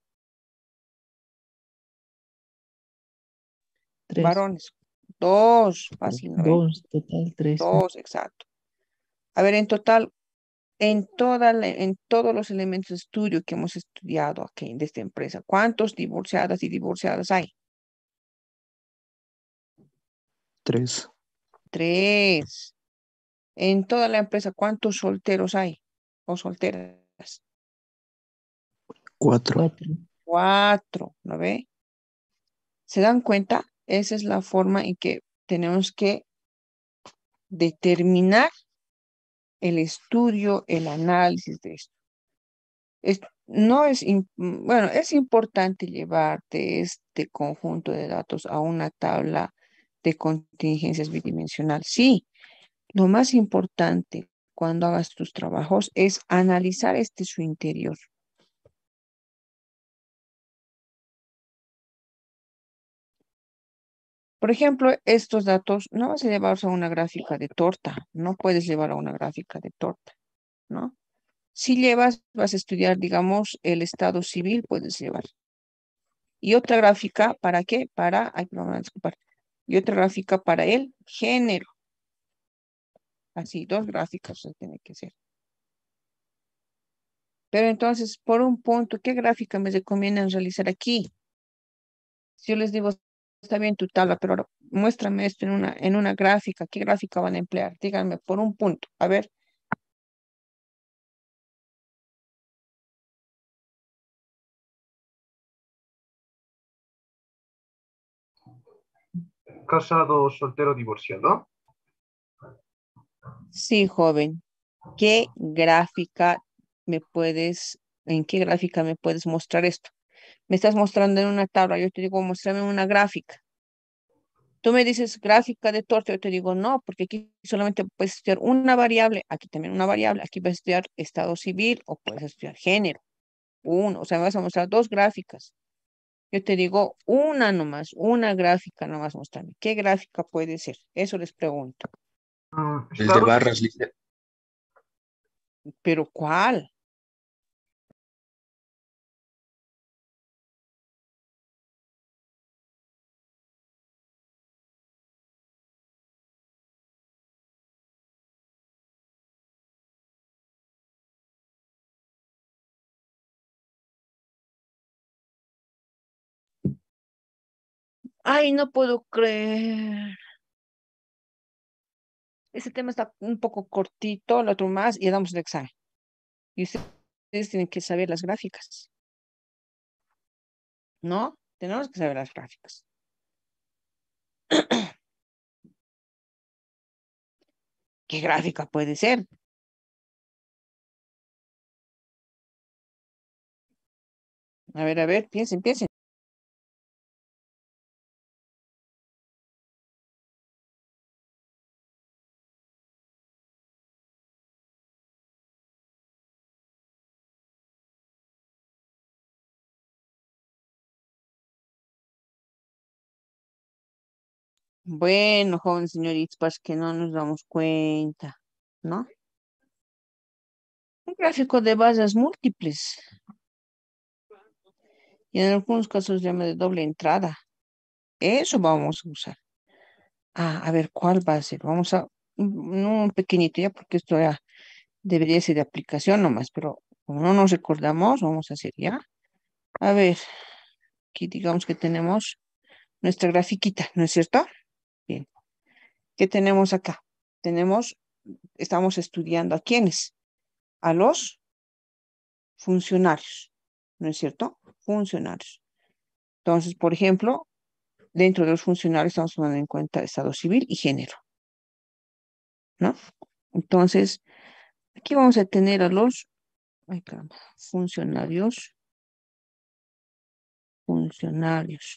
3. Varones. 2, fácil, ¿no ve? 2, total 3. 2, exacto. A ver, en total, en todos los elementos de estudio que hemos estudiado aquí de esta empresa, ¿cuántos divorciadas y divorciadas hay? 3, 3. En toda la empresa, ¿cuántos solteros hay o solteras? 4, 4. 4, ¿no ve? ¿Se dan cuenta? Esa es la forma en que tenemos que determinar el estudio, el análisis de esto. No es, bueno, es importante llevarte este conjunto de datos a una tabla de contingencias bidimensional. Sí, lo más importante cuando hagas tus trabajos es analizar su interior. Por ejemplo, estos datos no vas a llevarlos a una gráfica de torta, no puedes llevar a una gráfica de torta, ¿no? Si llevas, vas a estudiar, digamos, el estado civil, puedes llevar. Y otra gráfica, ¿para qué? Ay, perdón, disculpar. Y otra gráfica para el género. Así, dos gráficas tiene que ser. Pero entonces, por un punto, ¿qué gráfica me recomiendan realizar aquí? Si yo les digo, está bien tu tabla, pero ahora muéstrame esto en una gráfica, ¿qué gráfica van a emplear? Díganme por un punto. A ver, Casado, soltero, divorciado. sí, joven, ¿en qué gráfica me puedes mostrar esto? Me estás mostrando en una tabla, yo te digo, muéstrame una gráfica. Tú me dices gráfica de torta, yo te digo no, porque aquí solamente puedes estudiar una variable, aquí también una variable, aquí vas a estudiar estado civil o puedes estudiar género, uno, o sea, me vas a mostrar dos gráficas. Yo te digo una nomás, una gráfica nomás mostrarme. ¿Qué gráfica puede ser? Eso les pregunto. El de Estados, barras, ¿Pero cuál? Ay, no puedo creer. Ese tema está un poco cortito, el otro más, y damos el examen. Y ustedes tienen que saber las gráficas, ¿no? Tenemos que saber las gráficas. ¿Qué gráfica puede ser? A ver, piensen, piensen. Bueno, joven señoritas, pues que no nos damos cuenta, ¿no? Un gráfico de bases múltiples y en algunos casos se llama de doble entrada. Eso vamos a usar. A ver, ¿cuál va a ser? Vamos a un pequeñito ya, porque esto ya debería ser de aplicación nomás, pero como no nos recordamos, vamos a hacer ya. A ver, aquí digamos que tenemos nuestra grafiquita, ¿no es cierto? Bien. ¿Qué tenemos acá? Estamos estudiando a quiénes, a los funcionarios, ¿no es cierto? Funcionarios. Entonces, por ejemplo, dentro de los funcionarios estamos tomando en cuenta estado civil y género, ¿no? Entonces, aquí vamos a tener a los, ay, caramba, funcionarios,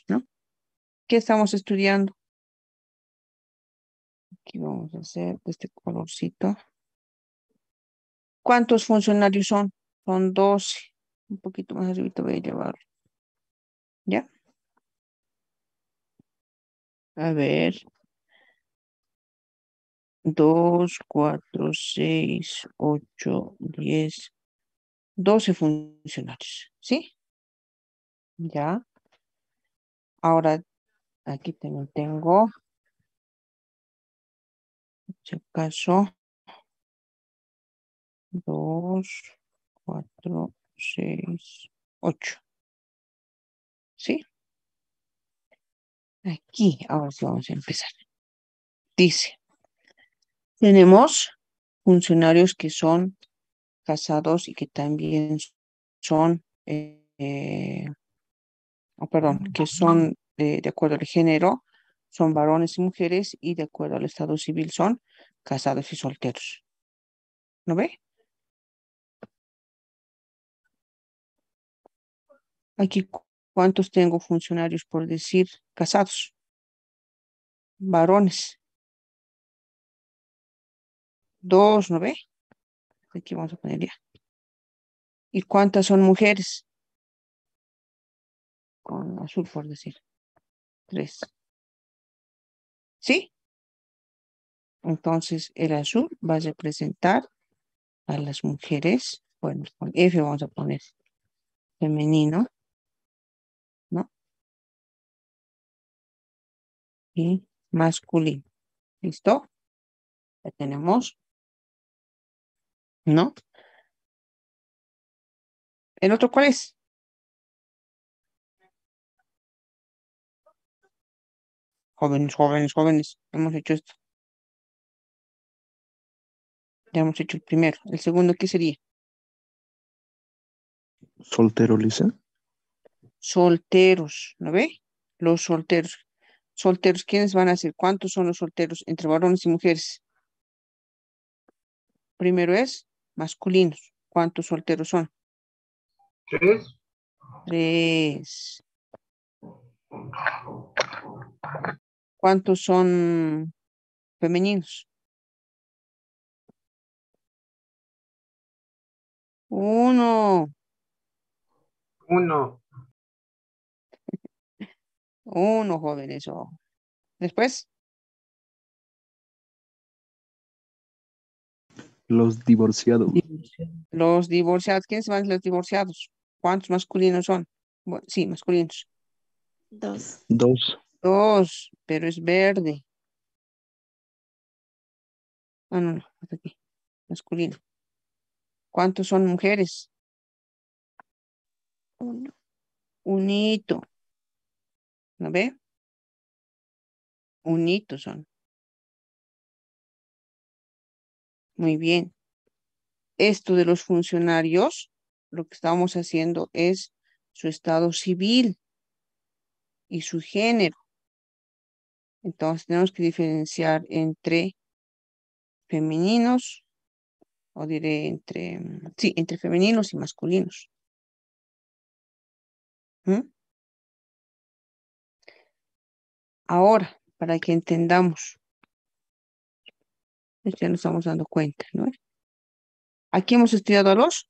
¿no? ¿Qué estamos estudiando? Aquí vamos a hacer este colorcito. ¿Cuántos funcionarios son? Son 12. Un poquito más arriba voy a llevar. ¿Ya? A ver. 2, 4, 6, 8, 10, 12 funcionarios. ¿Sí? Ya. Ahora aquí tengo, si acaso, 2, 4, 6, 8. ¿Sí? Aquí, ahora sí vamos a empezar. Dice, tenemos funcionarios que son casados y que también son, perdón, que son de acuerdo al género, son varones y mujeres y de acuerdo al estado civil son casados y solteros. ¿No ve? Aquí, ¿cuántos tengo funcionarios por decir casados? varones. 2, ¿no ve? Aquí vamos a poner ya. ¿Y cuántas son mujeres? Con azul, por decir. 3. ¿Sí? Entonces, el azul va a representar a las mujeres. Bueno, con F vamos a poner femenino, ¿no? Y masculino. ¿Listo? Ya tenemos, ¿no? ¿El otro cuál es? Jóvenes, jóvenes, jóvenes. Hemos hecho esto. Ya hemos hecho el primero. El segundo, ¿qué sería? Soltero, Lisa. Solteros, ¿no ve? Los solteros. Solteros, ¿quiénes van a ser? ¿Cuántos son los solteros entre varones y mujeres? Primero es masculinos. ¿Cuántos solteros son? 3. 3. ¿Cuántos son femeninos? 1. 1. 1, jóvenes. Después, Los divorciados. Divorciado. los divorciados. ¿Quiénes van los divorciados? ¿Cuántos masculinos son? Bueno, sí, masculinos. 2. 2. 2, pero es verde. Ah, no, no, hasta aquí. Masculino. ¿Cuántos son mujeres? 1. Unito. ¿No ve? Unitos son. Muy bien. Esto de los funcionarios, lo que estamos haciendo es su estado civil y su género. Entonces tenemos que diferenciar entre femeninos, o diré entre, sí, entre femeninos y masculinos. ¿Mm? Ahora, para que entendamos, pues ya nos estamos dando cuenta, ¿no? Aquí hemos estudiado a los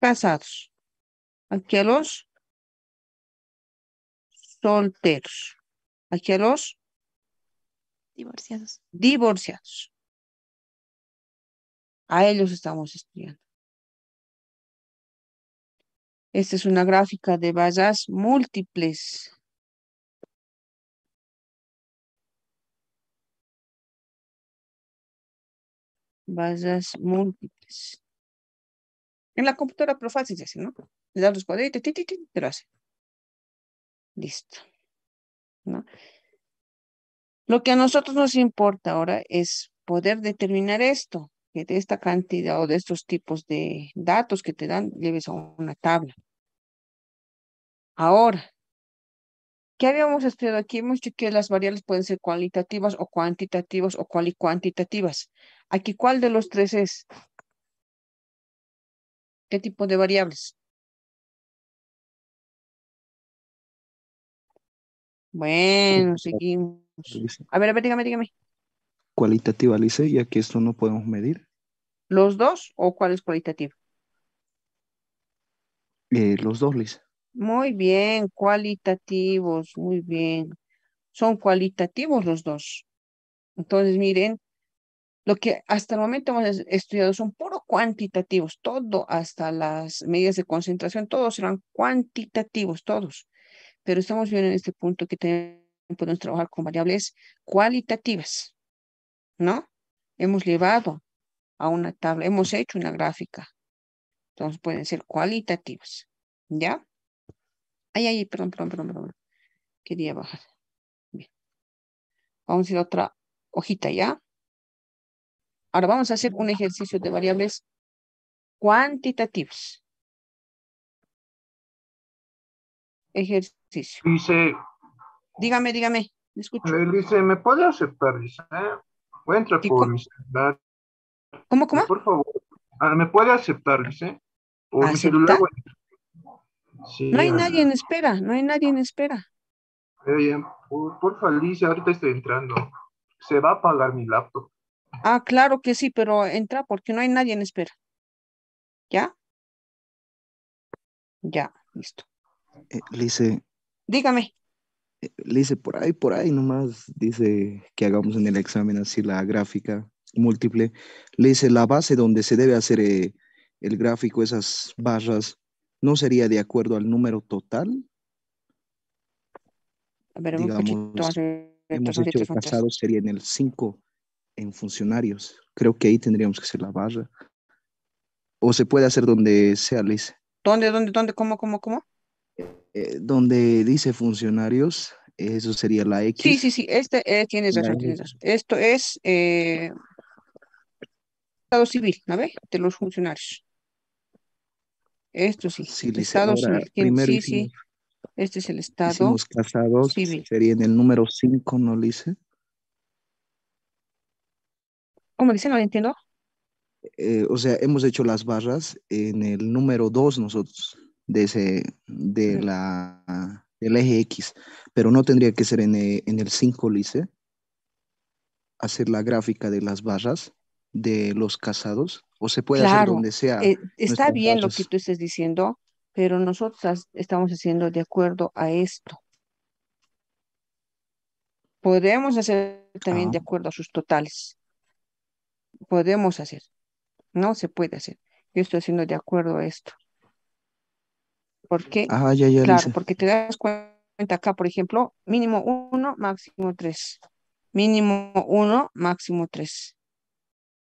casados, aquí a los solteros, aquí a los Divorciados. divorciados. A ellos estamos estudiando. Esta es una gráfica de vallas múltiples. Vallas múltiples. En la computadora, pero fácil se hace, ¿no? Le das los cuadritos, te lo hace. Listo, ¿no? Lo que a nosotros nos importa ahora es poder determinar esto, que de esta cantidad o de estos tipos de datos que te dan, lleves a una tabla. Ahora, ¿qué habíamos estudiado aquí? Hemos dicho que las variables pueden ser cualitativas o cuantitativas o cuantitativas. Aquí, ¿cuál de los tres es? ¿Qué tipo de variables? Bueno, seguimos. Lisa. A ver, dígame. Cualitativa, Lisa, ya que esto no podemos medir. ¿Los dos o cuál es cualitativo? Los dos, Lisa. Muy bien, cualitativos, muy bien. Son cualitativos los dos. Entonces, miren, lo que hasta el momento hemos estudiado son puro cuantitativos, todo, hasta las medidas de concentración, todos serán cuantitativos, todos. Pero estamos viendo en este punto que también podemos trabajar con variables cualitativas, ¿no? Hemos llevado a una tabla, hemos hecho una gráfica, entonces pueden ser cualitativas, ¿ya? Ay, perdón. Quería bajar. Bien. Vamos a ir a otra hojita, ¿ya? Ahora vamos a hacer un ejercicio de variables cuantitativas. Ejercicio. Dice, Dígame, me escucho. dice, ¿me puede aceptar? Dice, voy a entrar ¿Qué por mi celular. ¿Cómo? Por favor. ¿Me puede aceptar? Dice, por mi celular. ¿Aceptar? Bueno, No sí, hay nadie en espera, no hay nadie en espera. Oye, porfa, Alicia, ahorita estoy entrando. Se va a apagar mi laptop. Ah, claro que sí, pero entra porque no hay nadie en espera. ¿Ya? Ya, listo. Lice, Dígame. Lice, por ahí nomás dice que hagamos en el examen así la gráfica múltiple. Le dice la base donde se debe hacer el gráfico, esas barras, ¿no sería de acuerdo al número total? A ver, un poquito Digamos, más. hemos hecho Retroceso atrás. casados, sería en el 5 en funcionarios. Creo que ahí tendríamos que hacer la barra. O se puede hacer donde sea, Lice. ¿Dónde? ¿Cómo? Donde dice funcionarios, eso sería la Sí, X. sí, tienes La razón, X. tienes razón. Esto es Estado civil, ¿no ve? De los funcionarios. Esto sí, Sí, Lice. Estado Ahora, civil. primero Sí, sí, este es el Estado hicimos casados, civil. sería en el número 5, ¿no, Lice? ¿Cómo dice? No lo entiendo. O sea, hemos hecho las barras en el número 2 nosotros, Mm, del eje X, pero no tendría que ser en el 5, Lice, hacer la gráfica de las barras de los casados, o se puede hacer Claro, donde sea está nuestras bien lo que barras. tú estés diciendo, pero nosotros estamos haciendo de acuerdo a esto. Podemos hacer también Ah, de acuerdo a sus totales. Podemos hacer. No se puede hacer. Yo estoy haciendo de acuerdo a esto. ¿Por qué? ya, Claro, Lice. porque te das cuenta acá, por ejemplo, mínimo uno, máximo tres. Mínimo uno, máximo tres.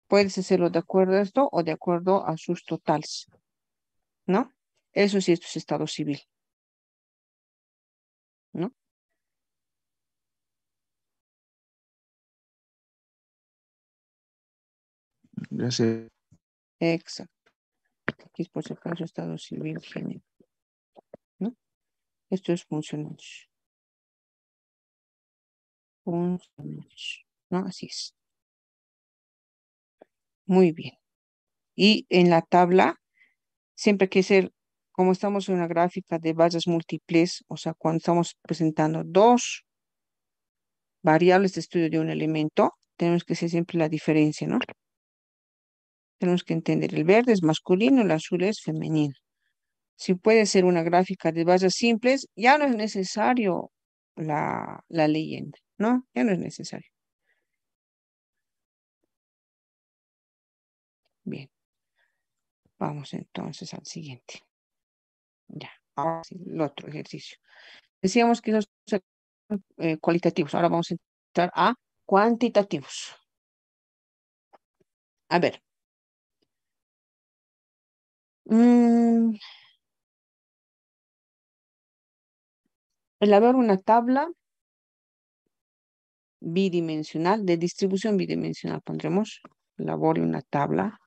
Puedes hacerlo de acuerdo a esto o de acuerdo a sus totales, ¿no? Eso sí, esto es estado civil, ¿no? Gracias. Exacto. Aquí es por si acaso estado civil género, ¿no? Esto es funcionarios. Funcionarios, ¿no? Así es. Muy bien. Y en la tabla, siempre hay que ser, como estamos en una gráfica de vallas múltiples, o sea, cuando estamos presentando dos variables de estudio de un elemento, tenemos que hacer siempre la diferencia, ¿no? Tenemos que entender, el verde es masculino, el azul es femenino. Si puede ser una gráfica de vallas simples, ya no es necesario la leyenda, ¿no? Ya no es necesario. Bien, vamos entonces al siguiente. Ya, ahora sí, el otro ejercicio. Decíamos que esos son cualitativos, ahora vamos a entrar a cuantitativos. A ver, mm, elaborar una tabla bidimensional, de distribución bidimensional, pondremos, elabore una tabla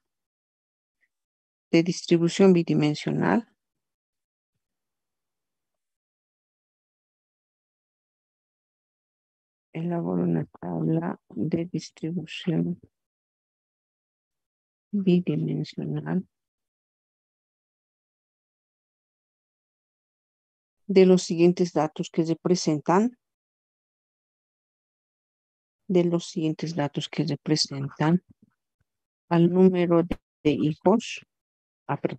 de distribución bidimensional elabore una tabla de distribución bidimensional de los siguientes datos que representan, al número de hijos,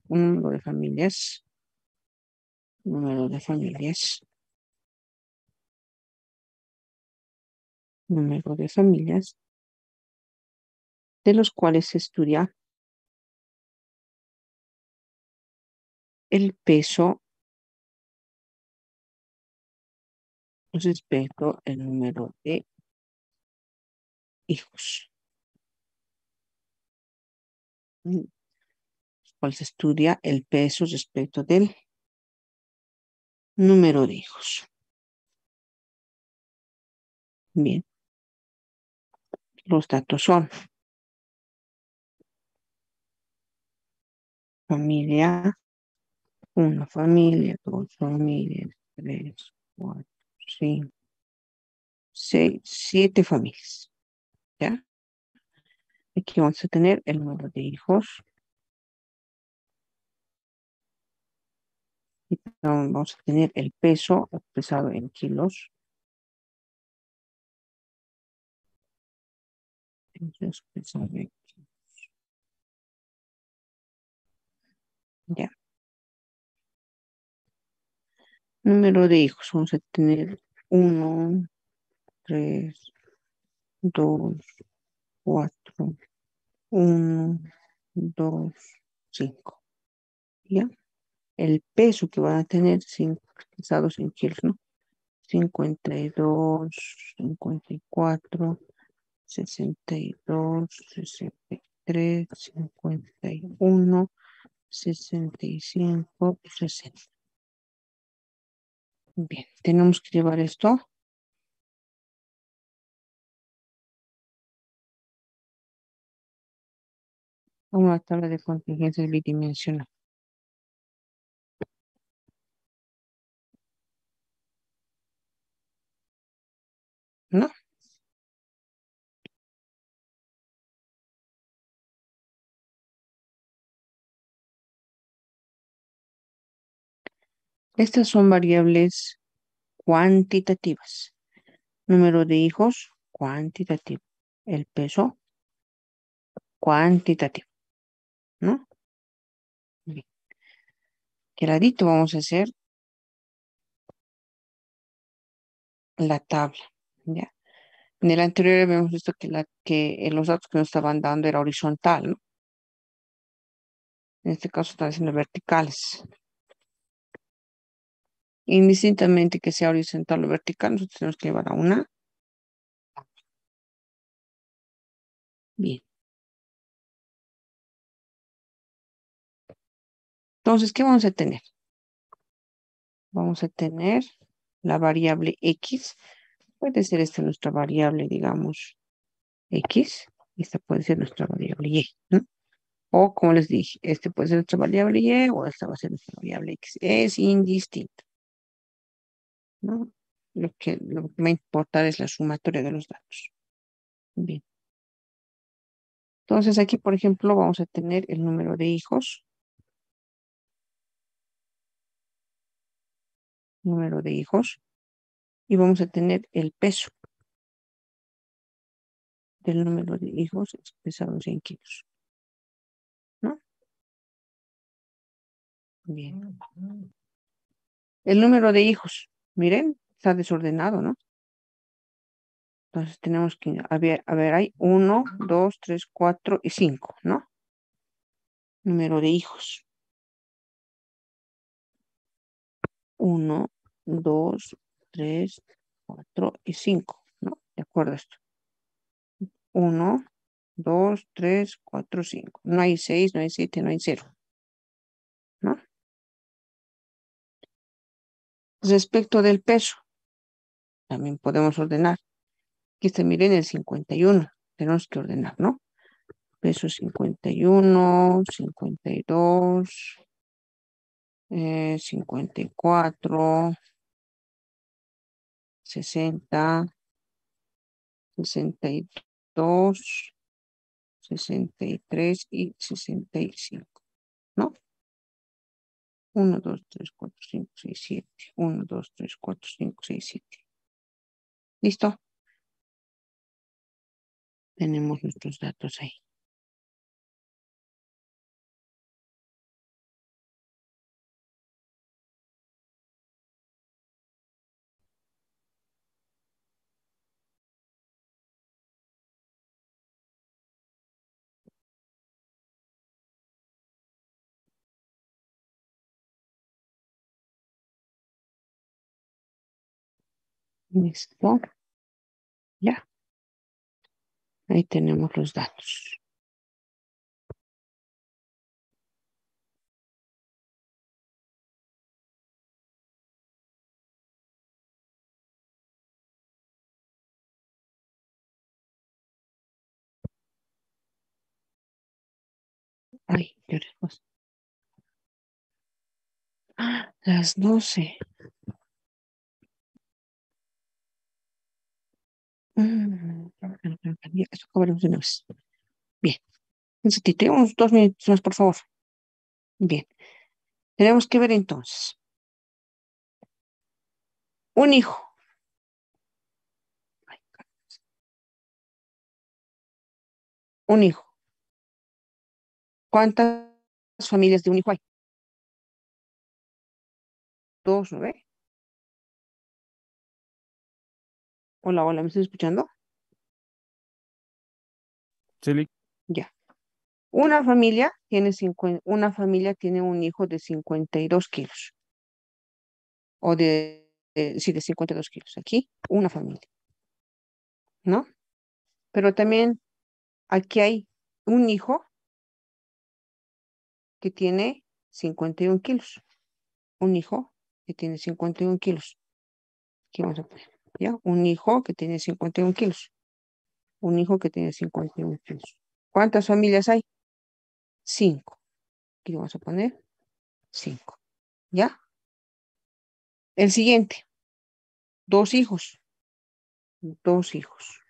un número de familias, número de familias, número de familias, de los cuales se estudia el peso respecto al número de hijos. Cual se estudia el peso respecto del número de hijos. Bien, los datos son familia, una familia, dos familias, tres, cuatro, cinco, seis, siete familias. ¿Ya? Aquí vamos a tener el número de hijos y vamos a tener el peso expresado en kilos. Entonces, pues, a ver, ya. Número de hijos. Vamos a tener 1, 3, 2, 4, 1, 2, 5. ¿Ya? El peso que van a tener pesados en kilos, ¿no? 52, 54, 62, 63, 51, 65, 60. Bien, tenemos que llevar esto a una tabla de contingencias bidimensional, ¿no? Estas son variables cuantitativas. Número de hijos, cuantitativo. El peso, cuantitativo, ¿no? Bien. Que ladito vamos a hacer la tabla, ¿ya? En el anterior habíamos visto que los datos que nos estaban dando era horizontal, ¿no? En este caso están siendo verticales. Indistintamente que sea horizontal o vertical, nosotros tenemos que llevar a una. Bien. Entonces, ¿qué vamos a tener? Vamos a tener la variable X. Puede ser esta nuestra variable, digamos, X. Esta puede ser nuestra variable Y, ¿no? O como les dije, este puede ser nuestra variable Y o esta va a ser nuestra variable X. Es indistinto, ¿no? Lo que va a importar es la sumatoria de los datos. Bien. Entonces aquí, por ejemplo, vamos a tener el número de hijos. Número de hijos. Y vamos a tener el peso del número de hijos expresados en kilos, ¿no? Bien. El número de hijos, miren, está desordenado, ¿no? Entonces tenemos que, a ver, hay 1, 2, 3, 4 y 5, ¿no? Número de hijos. 1, 2, 3, 4 y 5, ¿no? De acuerdo a esto. 1, 2, 3, 4, 5. No hay 6, no hay 7, no hay 0, ¿no? Respecto del peso, también podemos ordenar. Aquí está, miren, el 51. Tenemos que ordenar, ¿no? Peso 51, 52, 54, 60, 62, 63 y 65, ¿no? 1, 2, 3, 4, 5, 6, 7. 1, 2, 3, 4, 5, 6, 7. ¿Listo? Tenemos nuestros datos ahí. ¿Listo? Ya. Ahí tenemos los datos. Ay, qué lejos. Las 12. Ya, eso acabaremos de una vez. Bien. Entonces, tenemos 2 minutos más, por favor. Bien. Tenemos que ver entonces. Un hijo. Ay, Un hijo. ¿Cuántas familias de un hijo hay? Dos, ¿no ve? Hola, hola, ¿me estás escuchando? Sí, Ya. Una familia tiene un hijo de 52 kilos. O sí, de 52 kilos. Aquí, una familia, ¿no? Pero también aquí hay un hijo que tiene 51 kilos. Un hijo que tiene 51 kilos. Aquí vamos a poner, ¿ya? Un hijo que tiene 51 kilos. Un hijo que tiene 51 kilos. ¿Cuántas familias hay? 5. Aquí vamos a poner 5. ¿Ya? El siguiente. Dos hijos. Dos hijos.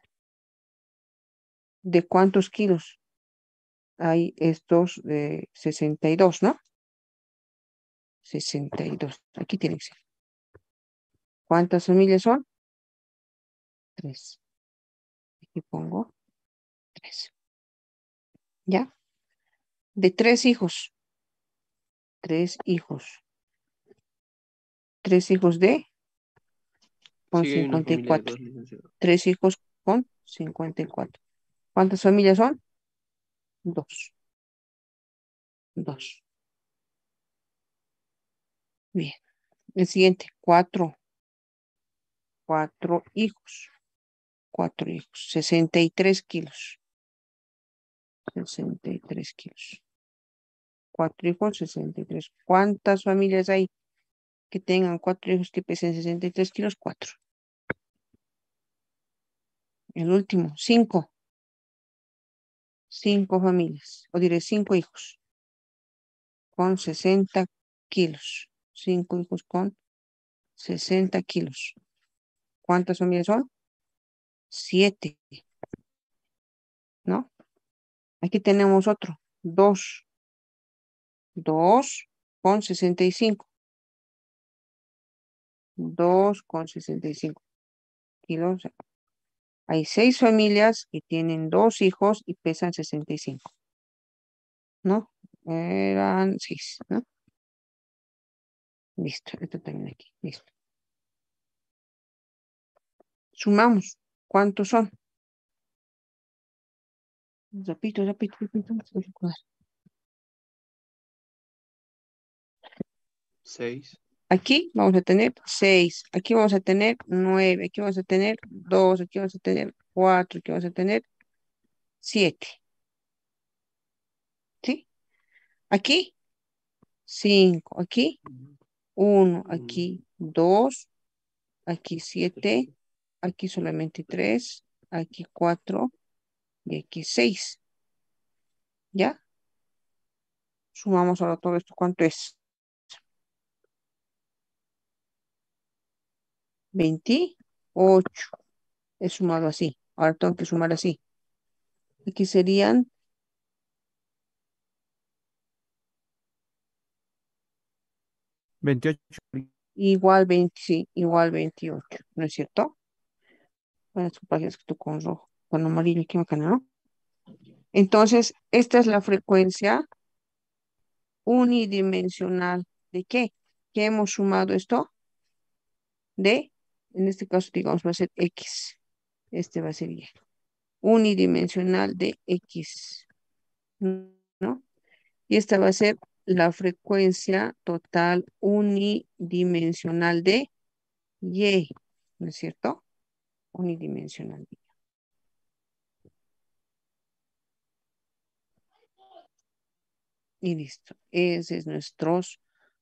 ¿De cuántos kilos? Hay estos de 62, ¿no? 62. Aquí tiene que ser. ¿Cuántas familias son? 3. Aquí pongo 3. ¿Ya? De 3 hijos. 3 hijos. 3 hijos con Sí, hay una familia de 54. dos, licenciado. 3 hijos con 54. ¿Cuántas familias son? 2. 2. Bien. El siguiente. 4. 4 hijos. 4 hijos. 63 kilos. 63 kilos. 4 hijos, 63. ¿Cuántas familias hay que tengan 4 hijos que pesen 63 kilos? 4. El último, 5. 5 familias. O diré 5 hijos con 60 kilos. 5 hijos con 60 kilos. ¿Cuántas familias son? 7. ¿No? Aquí tenemos otro. 2. 2 con 65. 2 con 65 kilos. Hay 6 familias que tienen 2 hijos y pesan 65. ¿No? Eran 6, ¿no? Listo, esto también aquí. Listo. Sumamos. ¿Cuántos son? Repito, repito, repito. 6. Aquí vamos a tener 6. Aquí vamos a tener 9. Aquí vamos a tener 2. Aquí vamos a tener 4. Aquí vamos a tener 7. ¿Sí? Aquí 5. Aquí 1. Aquí 2. Aquí 7. Aquí solamente 3. Aquí 4. Y aquí 6. ¿Ya? Sumamos ahora todo esto. ¿Cuánto es? 28. He sumado así. Ahora tengo que sumar así. Aquí serían 28. igual 20, sí, igual 28. ¿No es cierto? Bueno, su página escrito con rojo, con amarillo aquí bacana, ¿no? Entonces, esta es la frecuencia unidimensional. ¿De qué? ¿Qué hemos sumado esto? En este caso, digamos, va a ser X. Este va a ser Y. Unidimensional de X. ¿No? Y esta va a ser la frecuencia total unidimensional de Y. ¿No es cierto? Unidimensional. Y listo. Esa es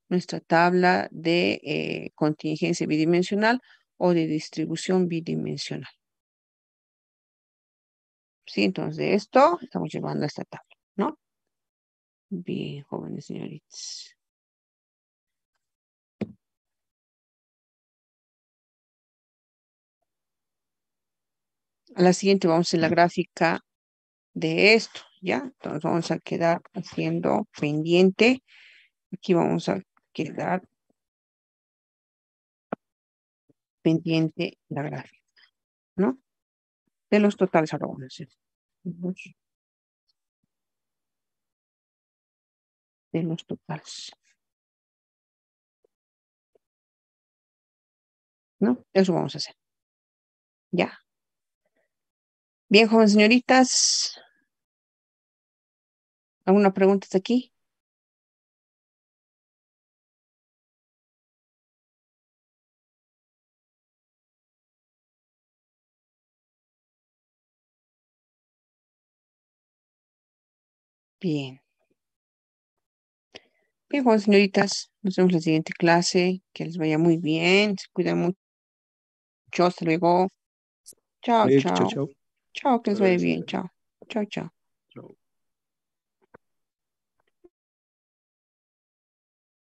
nuestra tabla de contingencia bidimensional o de distribución bidimensional. Sí, entonces de esto estamos llevando a esta tabla, ¿no? Bien, jóvenes señoritas. A la siguiente vamos a hacer la gráfica de esto, ¿ya? Entonces vamos a quedar haciendo pendiente. Aquí vamos a quedar pendiente la gráfica, ¿no? De los totales ahora vamos a hacer. de los totales. ¿No? Eso vamos a hacer. Ya. Bien, jóvenes señoritas. ¿Alguna pregunta hasta aquí? Bien. Bien, jóvenes señoritas. Nos vemos en la siguiente clase. Que les vaya muy bien. Se cuidan mucho. Hasta luego. Chao, Chao, chao. chao. Chao, que les Hasta vaya luego, bien. señor. Chao. Chao, chao. Chao.